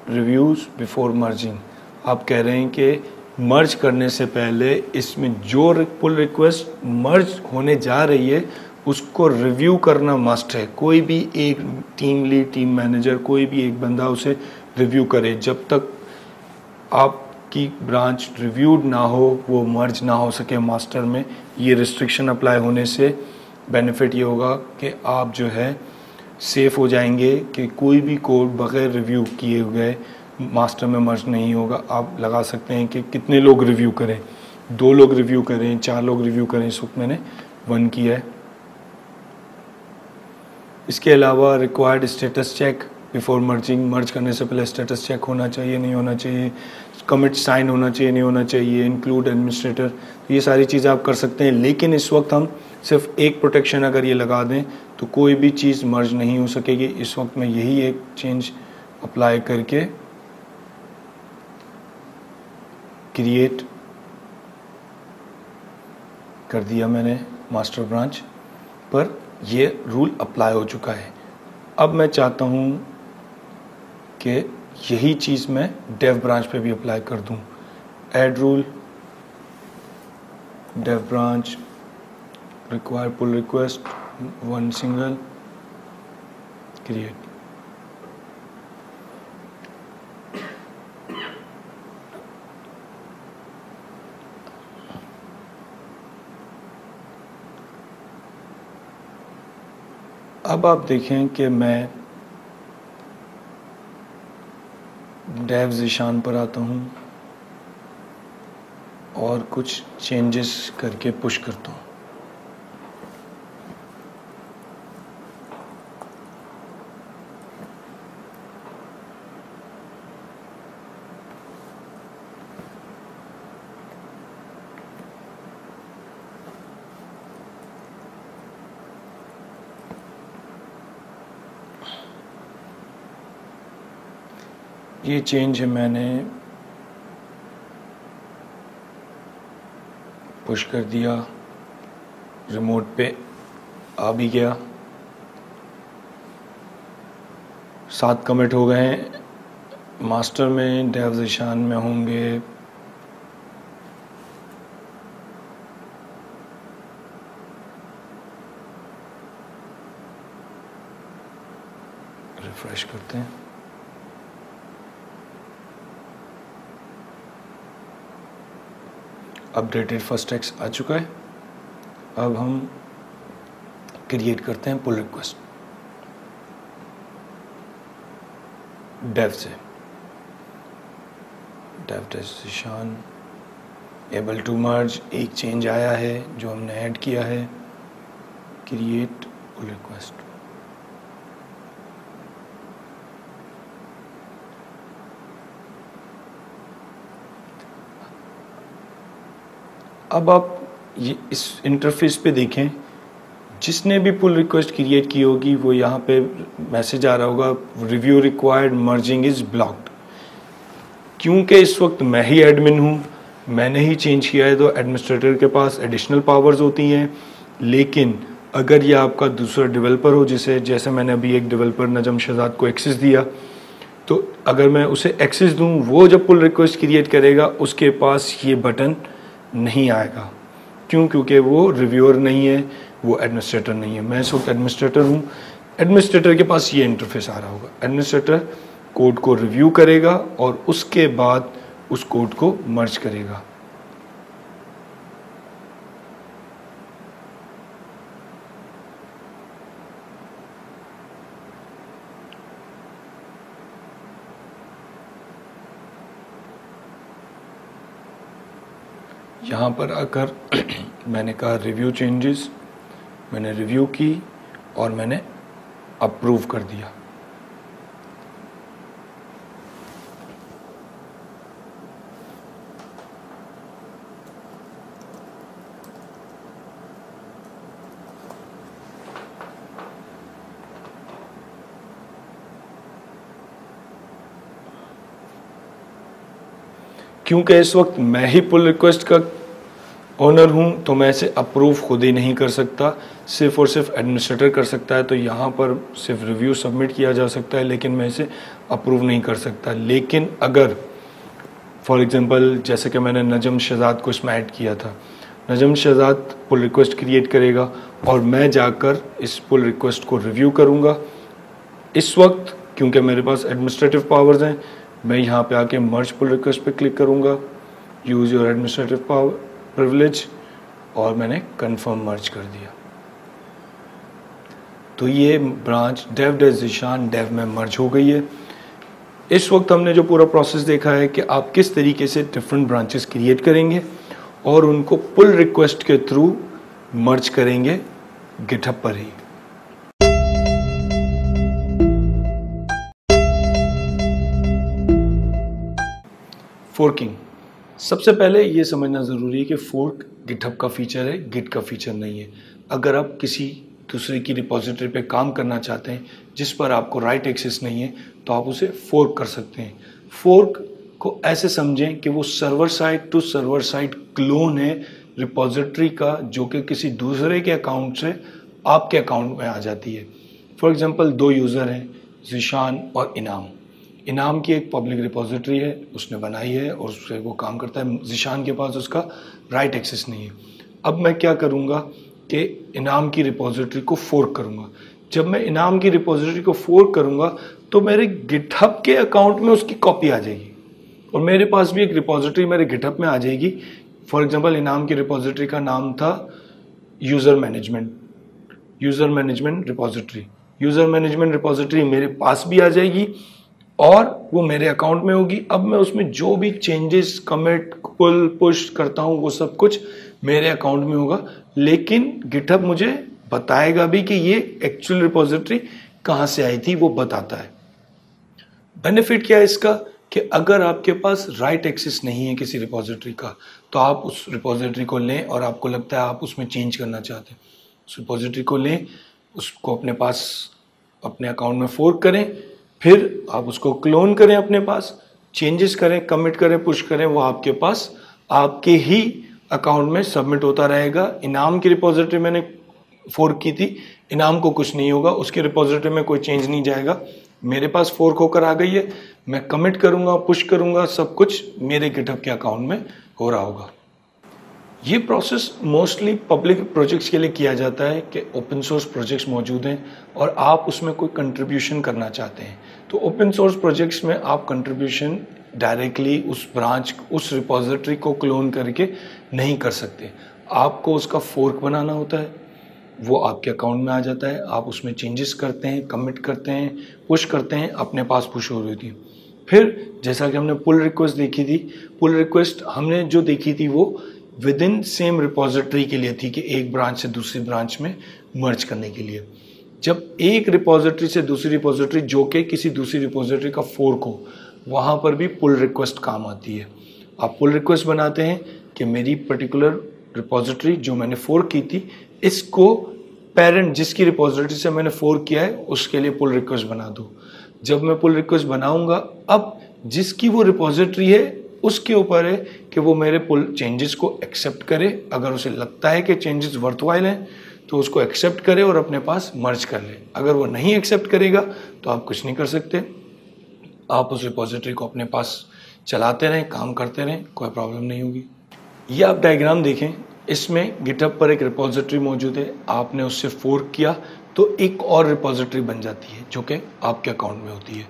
reviews before merging. आप कह रहे हैं कि मर्ज करने से पहले इसमें जो पुल रिक्वेस्ट मर्ज होने जा रही है उसको रिव्यू करना मस्ट है। कोई भी एक टीम लीड, टीम मैनेजर, कोई भी एक बंदा उसे रिव्यू करे। जब तक आपकी ब्रांच रिव्यूड ना हो वो मर्ज ना हो सके मास्टर में। ये रिस्ट्रिक्शन अप्लाई होने से बेनिफिट ये होगा कि आप जो है सेफ हो जाएंगे कि कोई भी कोड बगैर रिव्यू किए हुए मास्टर में मर्ज नहीं होगा। आप लगा सकते हैं कि कितने लोग रिव्यू करें, 2 लोग रिव्यू करें, 4 लोग रिव्यू करें। इस वक्त मैंने 1 किया है। इसके अलावा required status check before merging, merge करने से पहले स्टेटस चेक होना चाहिए, नहीं होना चाहिए। कमिट साइन होना चाहिए नहीं होना चाहिए, इंक्लूड एडमिनिस्ट्रेटर, ये सारी चीज़ें आप कर सकते हैं। लेकिन इस वक्त हम सिर्फ एक प्रोटेक्शन अगर ये लगा दें तो कोई भी चीज़ मर्ज नहीं हो सकेगी। इस वक्त मैं यही एक चेंज अप्लाई करके क्रिएट कर दिया मैंने मास्टर ब्रांच पर, ये रूल अप्लाई हो चुका है। अब मैं चाहता हूँ कि यही चीज़ मैं डेव ब्रांच पे भी अप्लाई कर दूँ। Add rule, dev branch, require pull request, one single, create. अब आप देखें कि मैं डेव ज़ीशान पर आता हूँ और कुछ चेंजेस करके पुश करता हूँ। ये चेंज मैंने पुश कर दिया, रिमोट पे आ भी गया, 7 कमिट हो गए हैं। मास्टर में डेव ज़ीशान में होंगे रिफ्रेश करते हैं। अपडेटेड फर्स्ट टेक्स्ट आ चुका है। अब हम क्रिएट करते हैं पुल रिक्वेस्ट डेव से। Dev Zeeshan able to merge, एक चेंज आया है जो हमने ऐड किया है, क्रिएट पुल रिक्वेस्ट। अब आप ये इस इंटरफेस पे देखें, जिसने भी पुल रिक्वेस्ट क्रिएट की होगी वो यहाँ पे मैसेज आ रहा होगा, review required, merging is blocked. क्योंकि इस वक्त मैं ही एडमिन हूँ, मैंने ही चेंज किया है, तो एडमिनिस्ट्रेटर के पास एडिशनल पावर्स होती हैं। लेकिन अगर ये आपका दूसरा डेवलपर हो, जैसे मैंने अभी एक डेवलपर नजम शहजाद को एक्सेस दिया, तो अगर मैं उसे एक्सेस दूँ, वो जब पुल रिक्वेस्ट क्रिएट करेगा उसके पास ये बटन नहीं आएगा। क्यों? क्योंकि वो रिव्यूअर नहीं है, वो एडमिनिस्ट्रेटर नहीं है। मैं इस वक्त एडमिनिस्ट्रेटर हूँ, एडमिनिस्ट्रेटर के पास ये इंटरफेस आ रहा होगा। एडमिनिस्ट्रेटर कोड को रिव्यू करेगा और उसके बाद उस कोड को मर्ज करेगा। यहाँ पर आकर मैंने कहा रिव्यू चेंजेस, मैंने रिव्यू की और मैंने अप्रूव कर दिया। क्योंकि इस वक्त मैं ही पुल रिक्वेस्ट का ओनर हूं, तो मैं इसे अप्रूव खुद ही नहीं कर सकता, सिर्फ और सिर्फ एडमिनिस्ट्रेटर कर सकता है। तो यहाँ पर सिर्फ रिव्यू सबमिट किया जा सकता है, लेकिन मैं इसे अप्रूव नहीं कर सकता। लेकिन अगर फॉर एग्जांपल जैसे कि मैंने नजम शहजाद को इसमें ऐड किया था, नजम शहजाद पुल रिक्वेस्ट क्रिएट करेगा और मैं जाकर इस पुल रिक्वेस्ट को रिव्यू करूँगा। इस वक्त क्योंकि मेरे पास एडमिनिस्ट्रेटिव पावर्स हैं, मैं यहाँ पे आके मर्ज पुल रिक्वेस्ट पे क्लिक करूँगा, use your administrative power privilege, और मैंने कंफर्म मर्ज कर दिया। तो ये ब्रांच डेव ज़ीशान डेव में मर्ज हो गई है। इस वक्त हमने जो पूरा प्रोसेस देखा है कि आप किस तरीके से डिफरेंट ब्रांचेस क्रिएट करेंगे और उनको पुल रिक्वेस्ट के थ्रू मर्ज करेंगे गिटहब पर ही। फोर्किंग। सबसे पहले ये समझना ज़रूरी है कि फोर्क गिटहब का फीचर है, गिट का फीचर नहीं है। अगर आप किसी दूसरे की रिपोजिटरी पे काम करना चाहते हैं जिस पर आपको राइट एक्सेस नहीं है तो आप उसे फोर्क कर सकते हैं। फोर्क को ऐसे समझें कि वो server side to server side clone है रिपोजिटरी का, जो कि किसी दूसरे के अकाउंट से आपके अकाउंट में आ जाती है। फॉर एग्जांपल 2 यूज़र हैं, ज़ीशान और इनाम। इनाम की एक पब्लिक रिपोजिटरी है, उसने बनाई है और उससे वो काम करता है। ज़ीशान के पास उसका राइट एक्सेस नहीं है। अब मैं क्या करूँगा कि इनाम की रिपोजिटरी को फोर्क करूँगा। जब मैं इनाम की रिपोजिटरी को फोर्क करूँगा तो मेरे गिटहब के अकाउंट में उसकी कॉपी आ जाएगी और मेरे पास भी एक रिपोजिटरी मेरे गिटहब में आ जाएगी। फॉर एग्जांपल इनाम की रिपोजिटरी का नाम था user management repository. User management repository मेरे पास भी आ जाएगी और वो मेरे अकाउंट में होगी। अब मैं उसमें जो भी चेंजेस, कमिट, पुल, पुश करता हूँ वो सब कुछ मेरे अकाउंट में होगा, लेकिन गिटहब मुझे बताएगा भी कि ये एक्चुअल रिपोजिटरी कहाँ से आई थी, वो बताता है। बेनिफिट क्या है इसका कि अगर आपके पास राइट एक्सेस नहीं है किसी रिपोजिटरी का तो आप उस रिपोजिटरी को लें और आपको लगता है आप उसमें चेंज करना चाहते हैं, उस रिपोजिटरी को लें, उसको अपने पास अपने अकाउंट में फोर्क करें, फिर आप उसको क्लोन करें, अपने पास चेंजेस करें, कमिट करें, पुश करें, वो आपके पास आपके ही अकाउंट में सबमिट होता रहेगा। इनाम की रिपोजिटरी मैंने फोर्क की थी, इनाम को कुछ नहीं होगा, उसकी रिपोजिटरी में कोई चेंज नहीं जाएगा। मेरे पास फोर्क होकर आ गई है, मैं कमिट करूंगा, पुश करूंगा, सब कुछ मेरे गिटहब के अकाउंट में हो रहा होगा। ये प्रोसेस मोस्टली पब्लिक प्रोजेक्ट्स के लिए किया जाता है कि ओपन सोर्स प्रोजेक्ट्स मौजूद हैं और आप उसमें कोई कंट्रीब्यूशन करना चाहते हैं तो ओपन सोर्स प्रोजेक्ट्स में आप कंट्रीब्यूशन डायरेक्टली उस ब्रांच, उस रिपोजिटरी को क्लोन करके नहीं कर सकते। आपको उसका फोर्क बनाना होता है, वो आपके अकाउंट में आ जाता है, आप उसमें चेंजेस करते हैं, कमिट करते हैं, पुश करते हैं, अपने पास पुश हो रही थी। फिर जैसा कि हमने पुल रिक्वेस्ट देखी थी, पुल रिक्वेस्ट हमने जो देखी थी वो विद इन सेम रिपोजिटरी के लिए थी कि एक ब्रांच से दूसरी ब्रांच में मर्ज करने के लिए। जब एक रिपोजिटरी से दूसरी रिपोजिटरी जो कि किसी दूसरी रिपोजिटरी का फोर्क हो, वहाँ पर भी पुल रिक्वेस्ट काम आती है। आप पुल रिक्वेस्ट बनाते हैं कि मेरी पर्टिकुलर रिपोजिटरी जो मैंने फोर्क की थी, इसको पेरेंट जिसकी रिपोजिटरी से मैंने फोर्क किया है उसके लिए पुल रिक्वेस्ट बना दो। जब मैं पुल रिक्वेस्ट बनाऊंगा, अब जिसकी वो रिपोजिटरी है उसके ऊपर है कि वो मेरे पुल चेंजेस को एक्सेप्ट करे। अगर उसे लगता है कि चेंजेस वर्थवाइल हैं तो उसको एक्सेप्ट करे और अपने पास मर्ज कर ले। अगर वो नहीं एक्सेप्ट करेगा तो आप कुछ नहीं कर सकते, आप उस रिपोजिटरी को अपने पास चलाते रहें, काम करते रहें, कोई प्रॉब्लम नहीं होगी। ये आप डायग्राम देखें, इसमें गिटहब पर एक रिपोजिटरी मौजूद है, आपने उससे फोर्क किया तो एक और रिपोजिटरी बन जाती है जो कि आपके अकाउंट में होती है।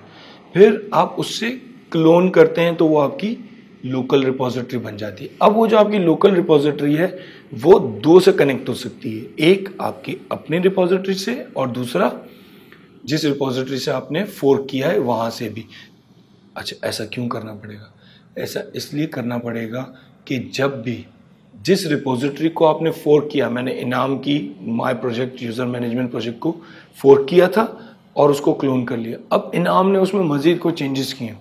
फिर आप उससे क्लोन करते हैं तो वो आपकी लोकल रिपोजिटरी बन जाती है। अब वो जो आपकी लोकल रिपोजिटरी है वो 2 से कनेक्ट हो सकती है, एक आपकी अपनी रिपोजिटरी से और दूसरा जिस रिपोजिटरी से आपने फोर्क किया है वहाँ से भी। अच्छा, ऐसा क्यों करना पड़ेगा? ऐसा इसलिए करना पड़ेगा कि जब भी जिस रिपोजिटरी को आपने फोर्क किया, मैंने इनाम की my project user management project को फोर्क किया था और उसको क्लोन कर लिया। अब इनाम ने उसमें मज़ीद कोई चेंजेस किए,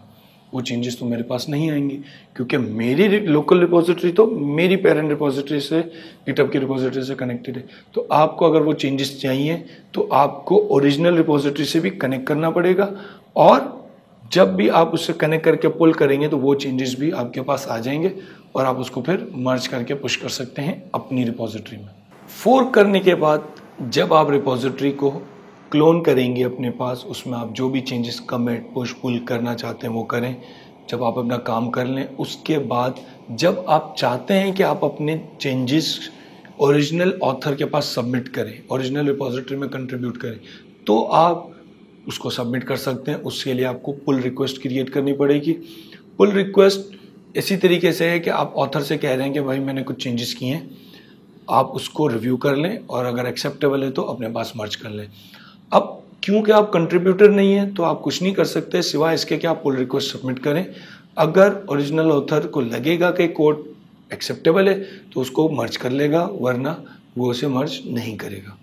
वो चेंजेस तो मेरे पास नहीं आएंगे क्योंकि मेरी लोकल रिपोजिटरी तो मेरी पेरेंट रिपोजिटरी से, गिटहब की रिपोजिटरी से कनेक्टेड है। तो आपको अगर वो चेंजेस चाहिए तो आपको ओरिजिनल रिपोजिटरी से भी कनेक्ट करना पड़ेगा और जब भी आप उससे कनेक्ट करके पुल करेंगे तो वो चेंजेस भी आपके पास आ जाएंगे और आप उसको फिर मर्ज करके पुश कर सकते हैं अपनी रिपोजिटरी में। फोर्क करने के बाद जब आप रिपोजिटरी को क्लोन करेंगे अपने पास, उसमें आप जो भी चेंजेस, कमिट, पुश, पुल करना चाहते हैं वो करें। जब आप अपना काम कर लें उसके बाद जब आप चाहते हैं कि आप अपने चेंजेस ओरिजिनल ऑथर के पास सबमिट करें, ओरिजिनल रिपोजिटरी में कंट्रीब्यूट करें, तो आप उसको सबमिट कर सकते हैं। उसके लिए आपको पुल रिक्वेस्ट क्रिएट करनी पड़ेगी। पुल रिक्वेस्ट इसी तरीके से है कि आप ऑथर से कह रहे हैं कि भाई मैंने कुछ चेंजेस किए हैं, आप उसको रिव्यू कर लें और अगर एक्सेप्टेबल है तो अपने पास मर्ज कर लें। अब क्योंकि आप कंट्रीब्यूटर नहीं हैं तो आप कुछ नहीं कर सकते सिवाय इसके कि आप पुल रिक्वेस्ट सबमिट करें। अगर ओरिजिनल ऑथर को लगेगा कि कोड एक्सेप्टेबल है तो उसको मर्ज कर लेगा, वरना वो उसे मर्ज नहीं करेगा।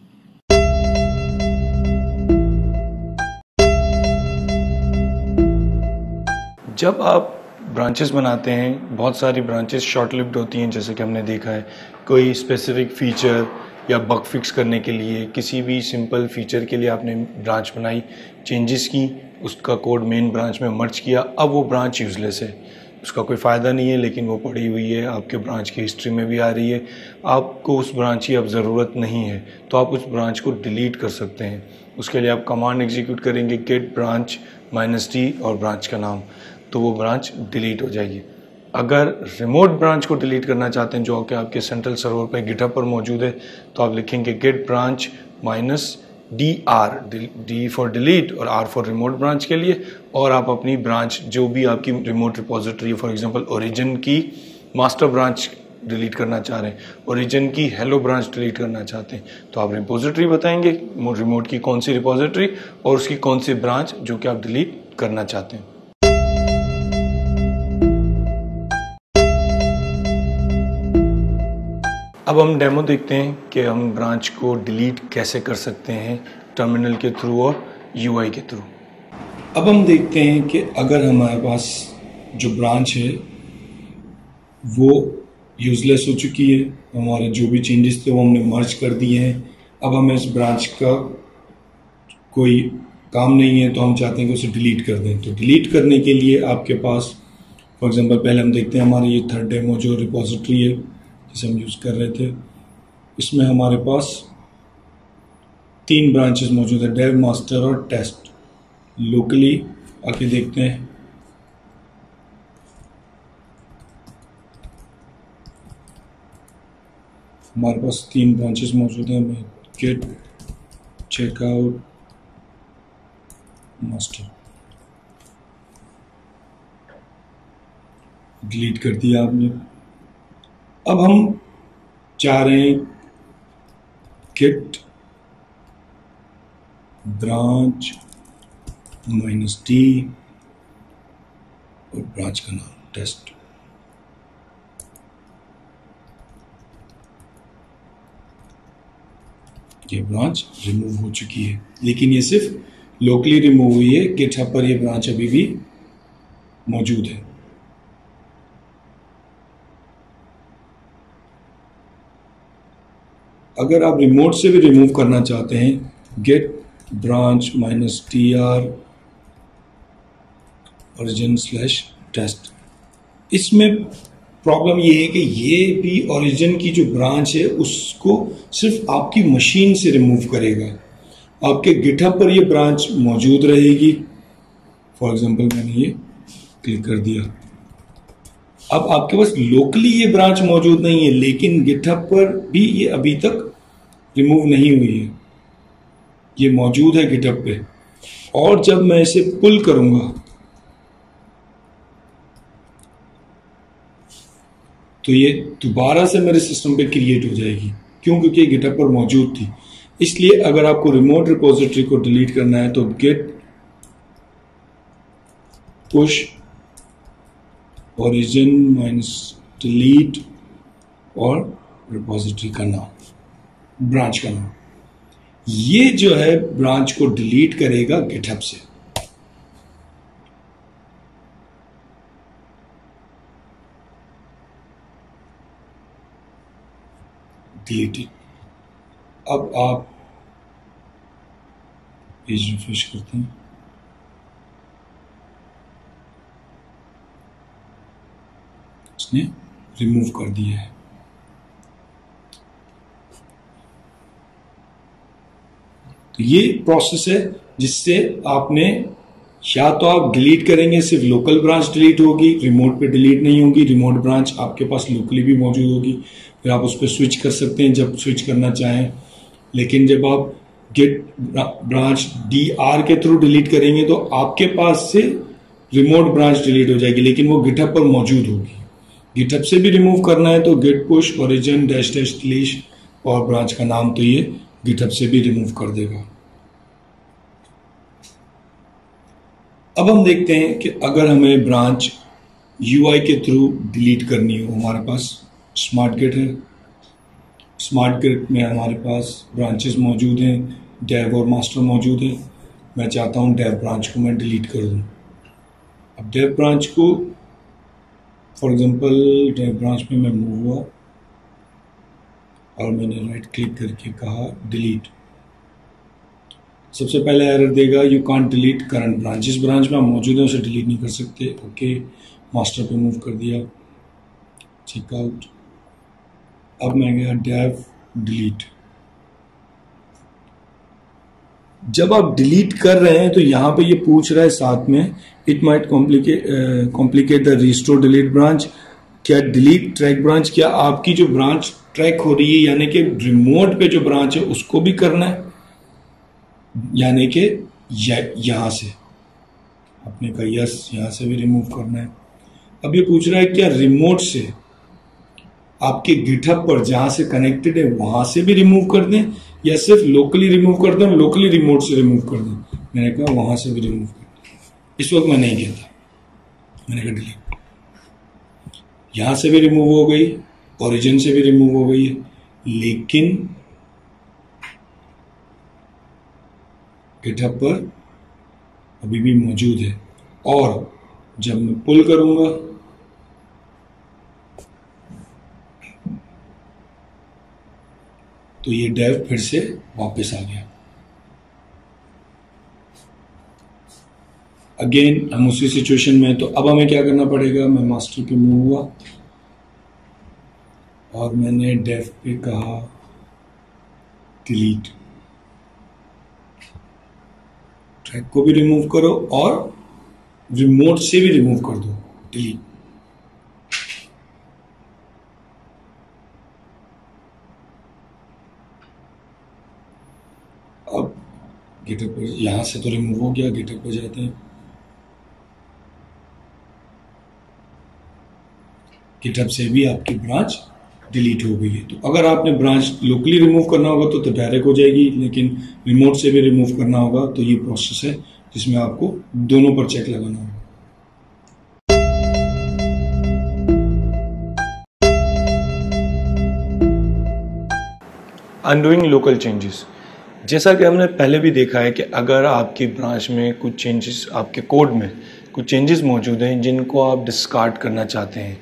जब आप ब्रांचेस बनाते हैं, बहुत सारी ब्रांचेस शॉर्ट लिव्ड होती हैं, जैसे कि हमने देखा है। कोई स्पेसिफिक फीचर या बग फिक्स करने के लिए, किसी भी सिंपल फीचर के लिए आपने ब्रांच बनाई, चेंजेस की, उसका कोड मेन ब्रांच में मर्ज किया, अब वो ब्रांच यूज़लेस है, उसका कोई फ़ायदा नहीं है, लेकिन वो पड़ी हुई है, आपके ब्रांच की हिस्ट्री में भी आ रही है, आपको उस ब्रांच की अब ज़रूरत नहीं है, तो आप उस ब्रांच को डिलीट कर सकते हैं। उसके लिए आप कमांड एग्जीक्यूट करेंगे गेट ब्रांच -d और ब्रांच का नाम, तो वो ब्रांच डिलीट हो जाएगी। अगर रिमोट ब्रांच को डिलीट करना चाहते हैं जो कि आपके सेंट्रल सर्वर पे गिटहब पर मौजूद है, तो आप लिखेंगे git branch -dr, D for delete और r फॉर रिमोट ब्रांच के लिए, और आप अपनी ब्रांच जो भी आपकी रिमोट रिपोजिटरी है, फॉर एग्जांपल ओरिजिन की मास्टर ब्रांच डिलीट करना चाह रहे हैं, ओरिजिन की हेलो ब्रांच डिलीट करना चाहते हैं, तो आप रिपोजिटरी बताएंगे रिमोट की कौन सी रिपोजिटरी और उसकी कौन सी ब्रांच जो कि आप डिलीट करना चाहते हैं। अब हम डेमो देखते हैं कि हम ब्रांच को डिलीट कैसे कर सकते हैं टर्मिनल के थ्रू और यूआई के थ्रू। अब हम देखते हैं कि अगर हमारे पास जो ब्रांच है वो यूज़लेस हो चुकी है, हमारे जो भी चेंजेस थे वो हमने मर्ज कर दिए हैं, अब हमें इस ब्रांच का कोई काम नहीं है, तो हम चाहते हैं कि उसे डिलीट कर दें। तो डिलीट करने के लिए आपके पास फॉर एग्जांपल पहले हम देखते हैं हमारी ये थर्ड डेमो जो रिपोजिटरी है जिसे हम यूज़ कर रहे थे, इसमें हमारे पास 3 ब्रांचेस मौजूद है, डेव, मास्टर और टेस्ट। लोकली आके देखते हैं, हमारे पास 3 ब्रांचेस मौजूद हैं। मैं गेट चेकआउट मास्टर डिलीट कर दिया आपने। अब हम चाह रहे हैं गेट ब्रांच -d और ब्रांच का नाम टेस्ट। ये ब्रांच रिमूव हो चुकी है, लेकिन ये सिर्फ लोकली रिमूव हुई है, गिटहब पर ये ब्रांच अभी भी मौजूद है। अगर आप रिमोट से भी रिमूव करना चाहते हैं, गेट ब्रांच -dr origin/test। इसमें प्रॉब्लम ये है कि ये भी ओरिजिन की जो ब्रांच है उसको सिर्फ आपकी मशीन से रिमूव करेगा, आपके गिटहब पर ये ब्रांच मौजूद रहेगी। फॉर एग्जांपल मैंने ये क्लिक कर दिया, अब आपके पास लोकली ये ब्रांच मौजूद नहीं है, लेकिन गिटहब पर भी ये अभी तक रिमूव नहीं हुई है, ये मौजूद है गिटहब पे। और जब मैं इसे पुल करूंगा तो ये दोबारा से मेरे सिस्टम पे क्रिएट हो जाएगी, क्यों? क्योंकि ये गिटहब पर मौजूद थी। इसलिए अगर आपको रिमोट रिपोजिटरी को डिलीट करना है तो गेट पुश ओरिजिन -delete और रिपोजिटरी का नाम, ब्रांच का नाम, ये जो है ब्रांच को डिलीट करेगा गिटहब से। डिलीटेड। अब आप पेज रिफ्रेश करते हैं, इसने रिमूव कर दिया है। तो ये प्रोसेस है जिससे आपने या तो आप डिलीट करेंगे, सिर्फ लोकल ब्रांच डिलीट होगी, रिमोट पे डिलीट नहीं होगी, रिमोट ब्रांच आपके पास लोकली भी मौजूद होगी, फिर आप उस पर स्विच कर सकते हैं जब स्विच करना चाहें। लेकिन जब आप गेट ब्रांच dr के थ्रू डिलीट करेंगे तो आपके पास से रिमोट ब्रांच डिलीट हो जाएगी, लेकिन वो गिटहब पर मौजूद होगी। गिटहब से भी रिमूव करना है तो गेट पुश ओरिजिन -delete और ब्रांच का नाम, तो ये गिटहब से भी रिमूव कर देगा। अब हम देखते हैं कि अगर हमें ब्रांच यूआई के थ्रू डिलीट करनी हो, हमारे पास स्मार्ट गेट है, स्मार्ट गेट में हमारे पास ब्रांचेस मौजूद हैं, डेव और मास्टर मौजूद है। मैं चाहता हूं डेव ब्रांच को मैं डिलीट कर दूं। अब डेव ब्रांच को फॉर एग्जांपल डेव ब्रांच में मैं मूव हुआ और मैंने राइट क्लिक करके कहा डिलीट। सबसे पहले एरर देगा you can't delete current branch, जिस ब्रांच में आप मौजूद हैं उसे डिलीट नहीं कर सकते। ओके, मास्टर पे मूव कर दिया, चेकआउट। अब मैं गया डेव डिलीट। जब आप डिलीट कर रहे हैं तो यहां पे ये पूछ रहा है साथ में it might complicate the restore delete branch. क्या डिलीट ट्रैक ब्रांच, क्या आपकी जो ब्रांच ट्रैक हो रही है यानी कि रिमोट पे जो ब्रांच है उसको भी करना है, यानी कि यहां से आपने कहा यस, यहां से भी रिमूव करना है। अब ये पूछ रहा है क्या रिमोट से आपके गिटहब पर जहां से कनेक्टेड है वहां से भी रिमूव कर दें या सिर्फ लोकली रिमूव कर दें, लोकली रिमोट से रिमूव कर दें। मैंने कहा वहां से भी रिमूव कर दें। इस वक्त मैं नहीं कहता, मैंने कहा डिलीट। यहां से भी रिमूव हो गई, ओरिजिन से भी रिमूव हो गई है, लेकिन गिटहब पर अभी भी मौजूद है। और जब मैं पुल करूंगा तो ये डेव फिर से वापस आ गया। अगेन हम उसी सिचुएशन में, तो अब हमें क्या करना पड़ेगा, मैं मास्टर पे मूव हुआ और मैंने डेव पे कहा डिलीट। ट्रैक को भी रिमूव करो और रिमोट से भी रिमूव कर दो, डिलीट। अब गिटहब पर यहां से तो रिमूव हो गया, गिटहब पर जाते हैं। गिटहब से भी आपकी ब्रांच डिलीट हो गई है। तो अगर आपने ब्रांच लोकली रिमूव करना होगा तो डायरेक्ट हो जाएगी, लेकिन रिमोट से भी रिमूव करना होगा तो ये प्रोसेस है जिसमें आपको दोनों पर चेक लगाना होगा। अनडूइंग लोकल चेंजेस, जैसा कि हमने पहले भी देखा है कि अगर आपकी ब्रांच में कुछ चेंजेस, आपके कोड में कुछ चेंजेस मौजूद हैं जिनको आप डिस्कार्ड करना चाहते हैं,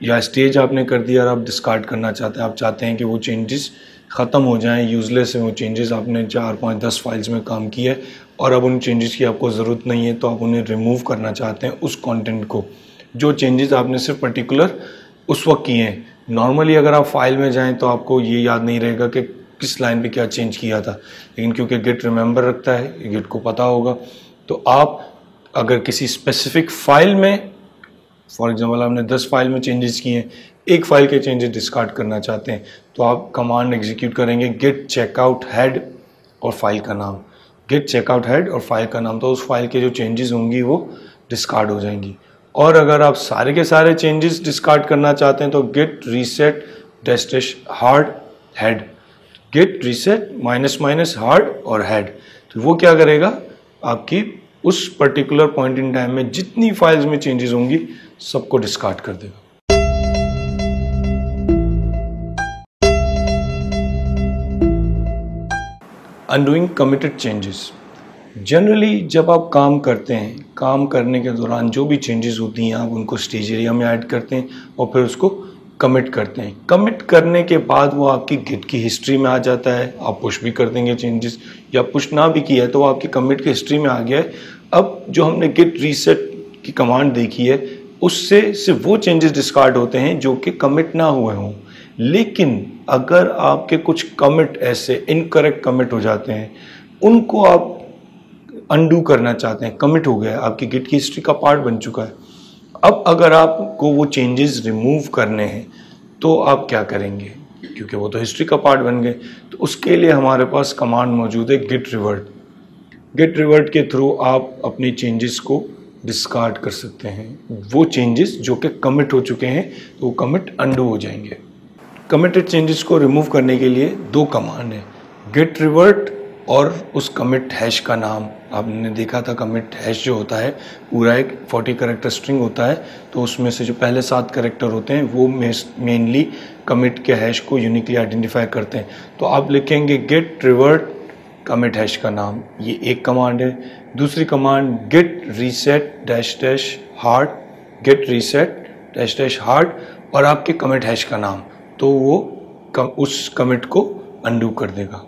या स्टेज आपने कर दिया और आप डिस्कार्ड करना चाहते हैं, आप चाहते हैं कि वो चेंजेस ख़त्म हो जाएं, यूज़लेस है वो चेंजेस, आपने 4, 5, 10 फाइल्स में काम किया है और अब उन चेंजेस की आपको ज़रूरत नहीं है, तो आप उन्हें रिमूव करना चाहते हैं उस कंटेंट को, जो चेंजेस आपने सिर्फ पर्टिकुलर उस वक्त किए हैं। नॉर्मली अगर आप फाइल में जाएं तो आपको ये याद नहीं रहेगा कि किस लाइन पे क्या चेंज किया था, लेकिन क्योंकि गिट रिमेंबर रखता है, गिट को पता होगा, तो आप अगर किसी स्पेसिफिक फाइल में, फॉर एग्जांपल आपने 10 फाइल में चेंजेस किए हैं, एक फाइल के चेंजेस डिस्कार्ड करना चाहते हैं, तो आप कमांड एग्जीक्यूट करेंगे गिट चेकआउट हेड और फाइल का नाम, गिट चेकआउट हेड और फाइल का नाम, तो उस फाइल के जो चेंजेस होंगी वो डिस्कार्ड हो जाएंगी। और अगर आप सारे के सारे चेंजेस डिस्कार्ड करना चाहते हैं तो git reset dash hard head, git reset minus hard और हेड, तो वो क्या करेगा, आपकी उस पर्टिकुलर पॉइंट इन टाइम में जितनी फाइल्स में चेंजेस होंगी सबको डिस्कार्ड कर देगा। अनडूइंग कमिटेड चेंजेस, जनरली जब आप काम करते हैं, काम करने के दौरान जो भी चेंजेस होती हैं आप उनको स्टेज एरिया में ऐड करते हैं और फिर उसको कमिट करते हैं। कमिट करने के बाद वो आपकी गिट की हिस्ट्री में आ जाता है, आप पुश भी कर देंगे चेंजेस, या पुश ना भी किया है तो वो आपकी कमिट की हिस्ट्री में आ गया है। अब जो हमने गिट रीसेट की कमांड देखी है उससे सिर्फ वो चेंजेस डिस्कार्ड होते हैं जो कि कमिट ना हुए हों, लेकिन अगर आपके कुछ कमिट ऐसे इनकरेक्ट कमिट हो जाते हैं, उनको आप अनडू करना चाहते हैं, कमिट हो गया, आपकी गिट की हिस्ट्री का पार्ट बन चुका है, अब अगर आपको वो चेंजेस रिमूव करने हैं तो आप क्या करेंगे, क्योंकि वो तो हिस्ट्री का पार्ट बन गए, तो उसके लिए हमारे पास कमांड मौजूद है गिट रिवर्ट। गिट रिवर्ट के थ्रू आप अपने चेंजेस को डिस्कार्ड कर सकते हैं, वो चेंजेस जो कि कमिट हो चुके हैं तो वो कमिट अनडू हो जाएंगे। कमिटेड चेंजेस को रिमूव करने के लिए 2 कमांड है, गिट रिवर्ट और उस कमिट हैश का नाम। आपने देखा था कमिट हैश जो होता है पूरा एक 40 कैरेक्टर स्ट्रिंग होता है, तो उसमें से जो पहले 7 कैरेक्टर होते हैं वो मेनली कमिट के हैश को यूनिकली आइडेंटिफाई करते हैं। तो आप लिखेंगे गिट रिवर्ट कमिट हैश का नाम, ये एक कमांड है। दूसरी command git reset dash hard, git reset dash dash hard और आपके कमिट हैश का नाम, तो वो उस कमिट को अनडू कर देगा।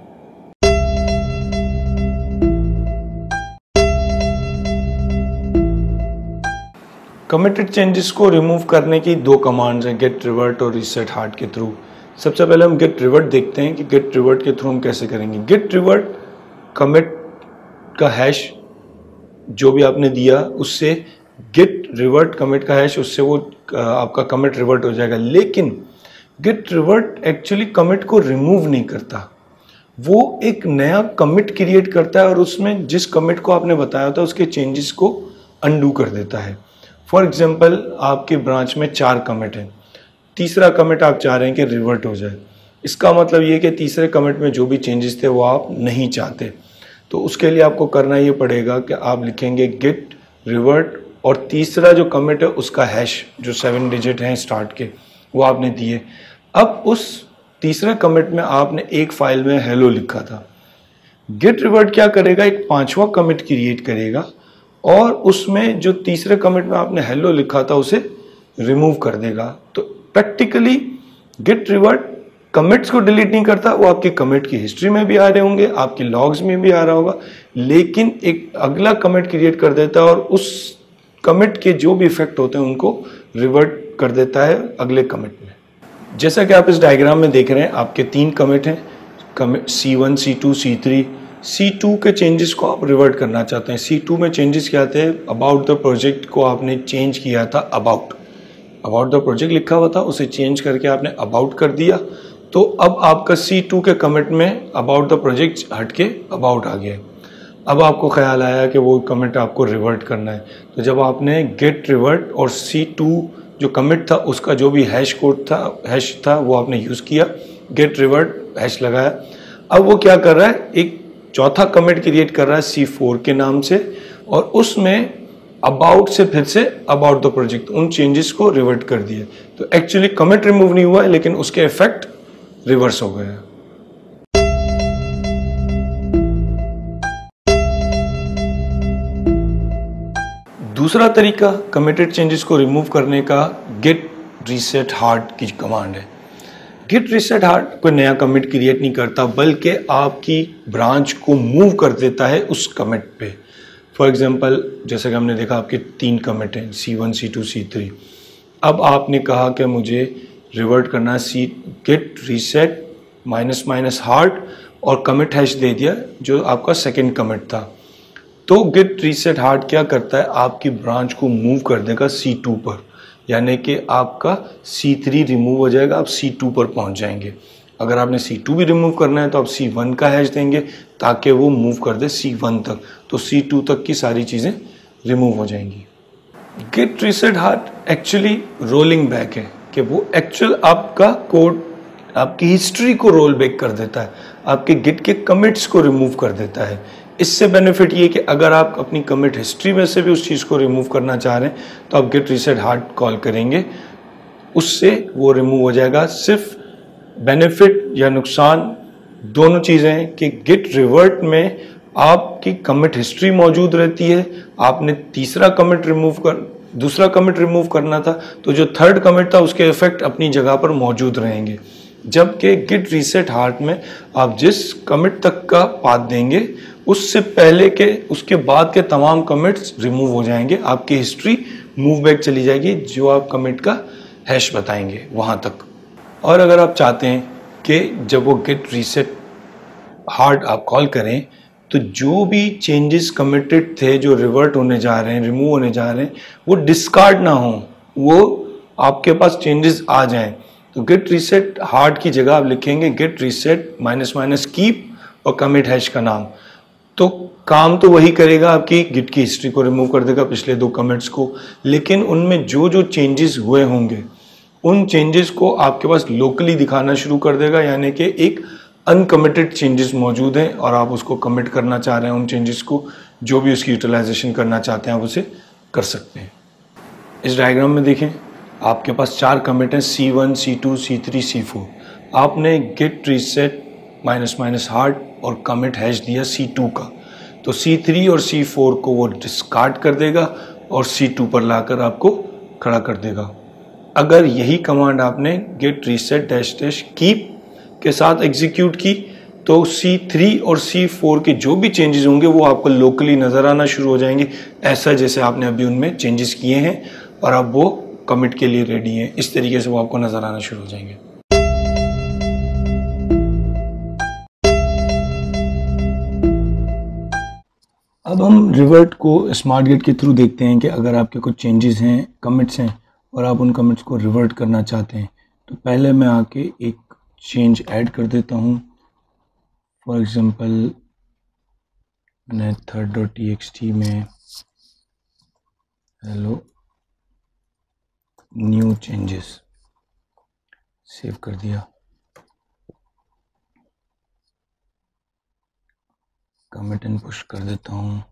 कमिटेड चेंजेस को रिमूव करने की दो कमांड्स हैं, गेट रिवर्ट और रीसेट हार्ड के थ्रू। सबसे पहले हम गेट रिवर्ट देखते हैं कि गेट रिवर्ट के थ्रू हम कैसे करेंगे। गेट रिवर्ट कमिट का हैश जो भी आपने दिया उससे गेट रिवर्ट कमिट का हैश, उससे वो आपका कमिट रिवर्ट हो जाएगा। लेकिन गेट रिवर्ट एक्चुअली कमिट को रिमूव नहीं करता, वो एक नया कमिट क्रिएट करता है और उसमें जिस कमिट को आपने बताया था उसके चेंजेस को अनडू कर देता है। फॉर एग्जाम्पल आपके ब्रांच में 4 कमिट हैं, तीसरा कमिट आप चाह रहे हैं कि रिवर्ट हो जाए। इसका मतलब ये कि तीसरे कमिट में जो भी चेंजेस थे वो आप नहीं चाहते, तो उसके लिए आपको करना ये पड़ेगा कि आप लिखेंगे गेट रिवर्ट और तीसरा जो कमिट है उसका हैश जो 7 डिजिट हैं स्टार्ट के वो आपने दिए। अब उस तीसरे कमिट में आपने एक फाइल में हेलो लिखा था, गेट रिवर्ट क्या करेगा, एक 5वां कमिट क्रिएट करेगा और उसमें जो तीसरे कमिट में आपने हेलो लिखा था उसे रिमूव कर देगा। तो प्रैक्टिकली गेट रिवर्ट कमिट्स को डिलीट नहीं करता, वो आपके कमिट की हिस्ट्री में भी आ रहे होंगे, आपके लॉग्स में भी आ रहा होगा, लेकिन एक अगला कमिट क्रिएट कर देता है और उस कमिट के जो भी इफेक्ट होते हैं उनको रिवर्ट कर देता है अगले कमिट में। जैसा कि आप इस डायग्राम में देख रहे हैं, आपके 3 कमिट हैं, commit C1, C2, C3। C2 के चेंजेस को आप रिवर्ट करना चाहते हैं। C2 में चेंजेस क्या थे, अबाउट द प्रोजेक्ट को आपने चेंज किया था अबाउट द प्रोजेक्ट लिखा हुआ था, उसे चेंज करके आपने अबाउट कर दिया। तो अब आपका C2 के कमिट में अबाउट द प्रोजेक्ट हट के अबाउट आ गया। अब आपको ख्याल आया कि वो कमिट आपको रिवर्ट करना है, तो जब आपने गेट रिवर्ट और C2 जो कमिट था उसका जो भी हैश था वो आपने यूज़ किया, गेट रिवर्ट हैश लगाया। अब वो क्या कर रहा है, एक चौथा कमिट क्रिएट कर रहा है C4 के नाम से और उसमें अबाउट से फिर से अबाउट द प्रोजेक्ट उन चेंजेस को रिवर्ट कर दिया। तो एक्चुअली कमिट रिमूव नहीं हुआ है लेकिन उसके इफेक्ट रिवर्स हो गए। दूसरा तरीका कमिटेड चेंजेस को रिमूव करने का गेट रीसेट हार्ड की कमांड है। गेट रीसेट हार्ड कोई नया कमिट क्रिएट नहीं करता बल्कि आपकी ब्रांच को मूव कर देता है उस कमिट पे। फॉर एग्जांपल जैसे कि हमने देखा आपके 3 कमिट हैं C1, C2, C3। अब आपने कहा कि मुझे रिवर्ट करना है गेट रीसेट माइनस हार्ड और कमिट हैश दे दिया जो आपका सेकंड कमिट था। तो गेट रीसेट हार्ड क्या करता है, आपकी ब्रांच को मूव कर देगा C2 पर, यानी कि आपका C3 रिमूव हो जाएगा, आप C2 पर पहुंच जाएंगे। अगर आपने C2 भी रिमूव करना है तो आप C1 का हैश देंगे ताकि वो मूव कर दे C1 तक, तो C2 तक की सारी चीज़ें रिमूव हो जाएंगी। Git reset hard actually rolling back है कि वो एक्चुअल आपका कोड आपकी हिस्ट्री को रोल बैक कर देता है, आपके गिट के कमिट्स को रिमूव कर देता है। इससे बेनिफिट ये कि अगर आप अपनी कमिट हिस्ट्री में से भी उस चीज़ को रिमूव करना चाह रहे हैं तो आप गेट रीसेट हार्ड कॉल करेंगे, उससे वो रिमूव हो जाएगा। सिर्फ बेनिफिट या नुकसान दोनों चीज़ें हैं कि गेट रिवर्ट में आपकी कमिट हिस्ट्री मौजूद रहती है, आपने दूसरा कमिट रिमूव करना था तो जो थर्ड कमिट था उसके इफेक्ट अपनी जगह पर मौजूद रहेंगे। जबकि गेट रीसेट हार्ड में आप जिस कमिट तक का पाथ देंगे उससे पहले के उसके बाद के तमाम कमिट्स रिमूव हो जाएंगे, आपकी हिस्ट्री मूव बैक चली जाएगी जो आप कमिट का हैश बताएंगे वहाँ तक। और अगर आप चाहते हैं कि जब वो गेट रीसेट हार्ड आप कॉल करें तो जो भी चेंजेस कमिटेड थे जो रिवर्ट होने जा रहे हैं, रिमूव होने जा रहे हैं, वो डिस्कार्ड ना हो, वो आपके पास चेंजेस आ जाएं, तो गेट रीसेट हार्ड की जगह आप लिखेंगे गेट रीसेट माइनस कीप और कमिट हैश का नाम। तो काम तो वही करेगा, आपकी गिट की हिस्ट्री को रिमूव कर देगा, पिछले 2 कमिट्स को, लेकिन उनमें जो जो चेंजेस हुए होंगे उन चेंजेस को आपके पास लोकली दिखाना शुरू कर देगा, यानी कि एक अनकमिटेड चेंजेस मौजूद हैं और आप उसको कमिट करना चाह रहे हैं, उन चेंजेस को जो भी उसकी यूटिलाइजेशन करना चाहते हैं आप उसे कर सकते हैं। इस डायग्राम में देखें आपके पास 4 कमिट हैं C1, C2, C3, C4। आपने गेट रीसेट माइनस हार्ड और कमिट हैश दिया C2 का, तो C3 और C4 को वो डिस्कार्ड कर देगा और C2 पर लाकर आपको खड़ा कर देगा। अगर यही कमांड आपने git reset dash dash keep के साथ एग्जीक्यूट की तो C3 और C4 के जो भी चेंजेस होंगे वो आपको लोकली नजर आना शुरू हो जाएंगे, ऐसा जैसे आपने अभी उनमें चेंजेस किए हैं और अब वो कमिट के लिए रेडी हैं। इस तरीके से वो आपको नजर आना शुरू हो जाएंगे। अब हम रिवर्ट को स्मार्ट गेट के थ्रू देखते हैं कि अगर आपके कुछ चेंजेस हैं, कमिट्स हैं और आप उन कमिट्स को रिवर्ट करना चाहते हैं तो पहले मैं आके एक चेंज ऐड कर देता हूँ। फॉर एग्जांपल method.txt में हेलो न्यू चेंजेस सेव कर दिया, कमिट एंड पुश कर देता हूँ।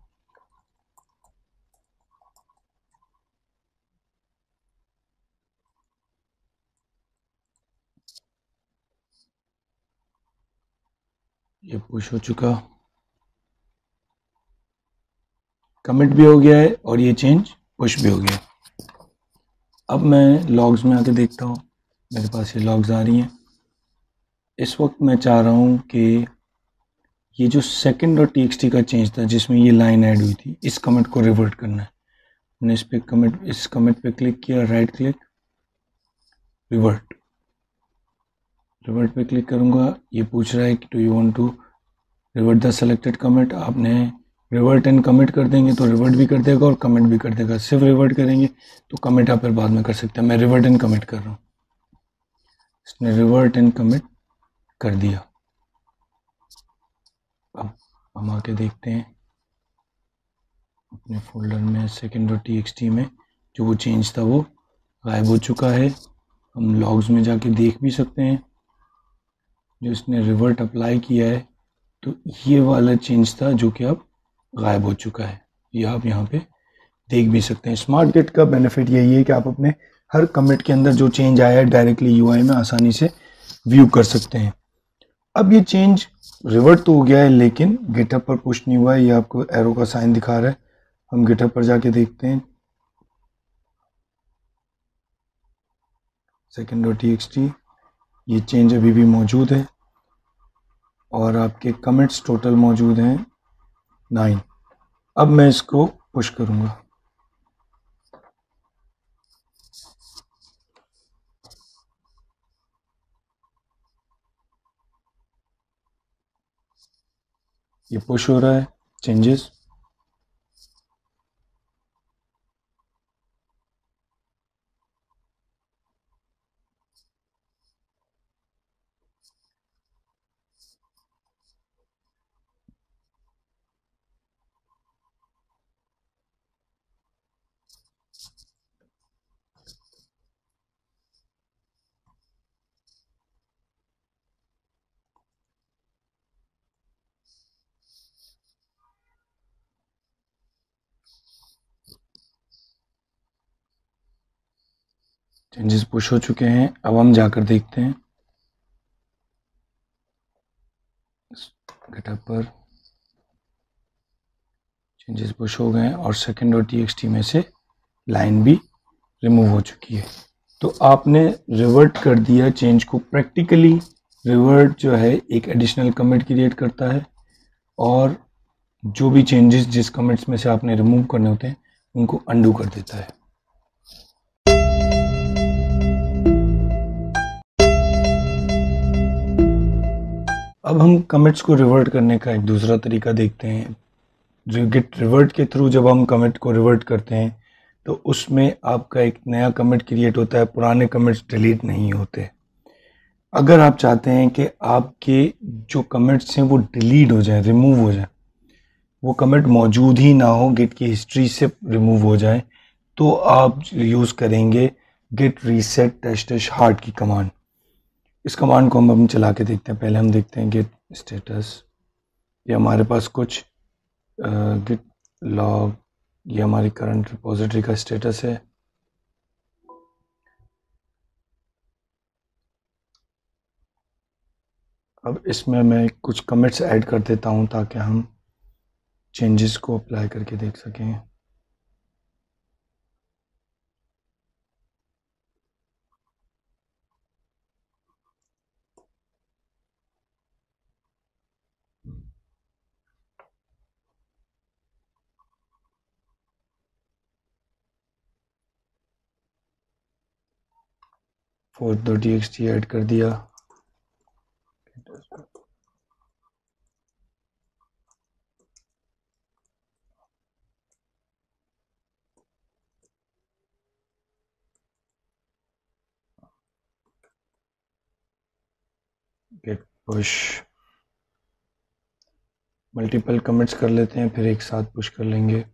ये पुश हो चुका, कमिट भी हो गया है और ये चेंज पुश भी हो गया। अब मैं लॉग्स में आके देखता हूँ, मेरे पास ये लॉग्स आ रही हैं। इस वक्त मैं चाह रहा हूँ कि ये जो second.txt का चेंज था जिसमें ये लाइन ऐड हुई थी, इस कमिट को रिवर्ट करना है। मैंने इस कमिट पे क्लिक किया, राइट क्लिक, रिवर्ट पे क्लिक करूँगा। ये पूछ रहा है कि do you want to revert the selected commit. आपने रिवर्ट एंड कमिट कर देंगे तो रिवर्ट भी कर देगा और कमिट भी कर देगा। सिर्फ रिवर्ट करेंगे तो कमिट आप फिर बाद में कर सकते हैं। मैं रिवर्ट एंड कमिट कर रहा हूँ, इसने रिवर्ट एंड कमिट कर दिया। अब हम आके देखते हैं अपने फोल्डर में second.txt में जो वो चेंज था वो गायब हो चुका है। हम लॉग्स में जाके देख भी सकते हैं जो इसने रिवर्ट अप्लाई किया है तो ये वाला चेंज था जो कि अब गायब हो चुका है। ये आप यहाँ पे देख भी सकते हैं। स्मार्ट गेट का बेनिफिट यही है कि आप अपने हर कमिट के अंदर जो चेंज आया है डायरेक्टली यूआई में आसानी से व्यू कर सकते हैं। अब ये चेंज रिवर्ट तो हो गया है लेकिन गिटहब पर पुश नहीं हुआ है, ये आपको एरो का साइन दिखा रहा है। हम गिटहब पर जाके देखते हैं second.txt, ये चेंज अभी भी मौजूद है और आपके कमिट्स टोटल मौजूद हैं 9। अब मैं इसको पुश करूंगा, ये पुश हो रहा है चेंजेस। चेंजेस पुश हो चुके हैं। अब हम जाकर देखते हैं गिटहब पर, चेंजेस पुश हो गए हैं और second.txt में से लाइन भी रिमूव हो चुकी है। तो आपने रिवर्ट कर दिया चेंज को। प्रैक्टिकली रिवर्ट जो है एक एडिशनल कमिट क्रिएट करता है और जो भी चेंजेस जिस कमिट्स में से आपने रिमूव करने होते हैं उनको अंडू कर देता है। अब हम कमिट्स को रिवर्ट करने का एक दूसरा तरीका देखते हैं। गिट रिवर्ट के थ्रू जब हम कमिट को रिवर्ट करते हैं तो उसमें आपका एक नया कमिट क्रिएट होता है, पुराने कमिट्स डिलीट नहीं होते। अगर आप चाहते हैं कि आपके जो कमिट्स हैं वो डिलीट हो जाए, रिमूव हो जाए, वो कमिट मौजूद ही ना हो, गिट की हिस्ट्री से रिमूव हो जाए, तो आप यूज़ करेंगे git reset dash dash hard की कमांड। इस कमांड को हम चला के देखते हैं। पहले हम देखते हैं गिट स्टेटस, ये हमारे पास कुछ गिट लॉग, ये हमारी करंट रिपोजिटरी का स्टेटस है। अब इसमें मैं कुछ कमिट्स ऐड कर देता हूं ताकि हम चेंजेस को अप्लाई करके देख सकें। 4.txt ऐड कर दिया। गेट पुश, मल्टीपल कमिट्स कर लेते हैं, फिर एक साथ पुश कर लेंगे।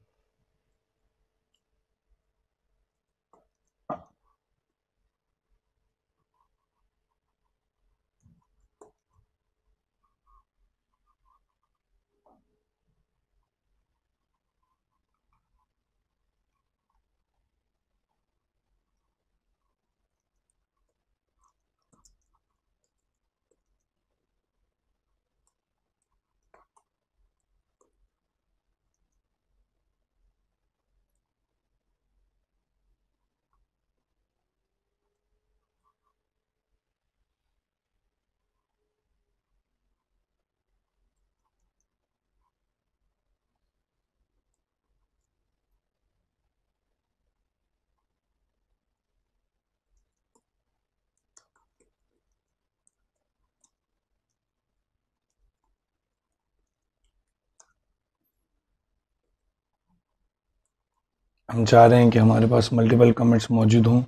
हम चाह रहे हैं कि हमारे पास मल्टीपल कमेंट्स मौजूद हों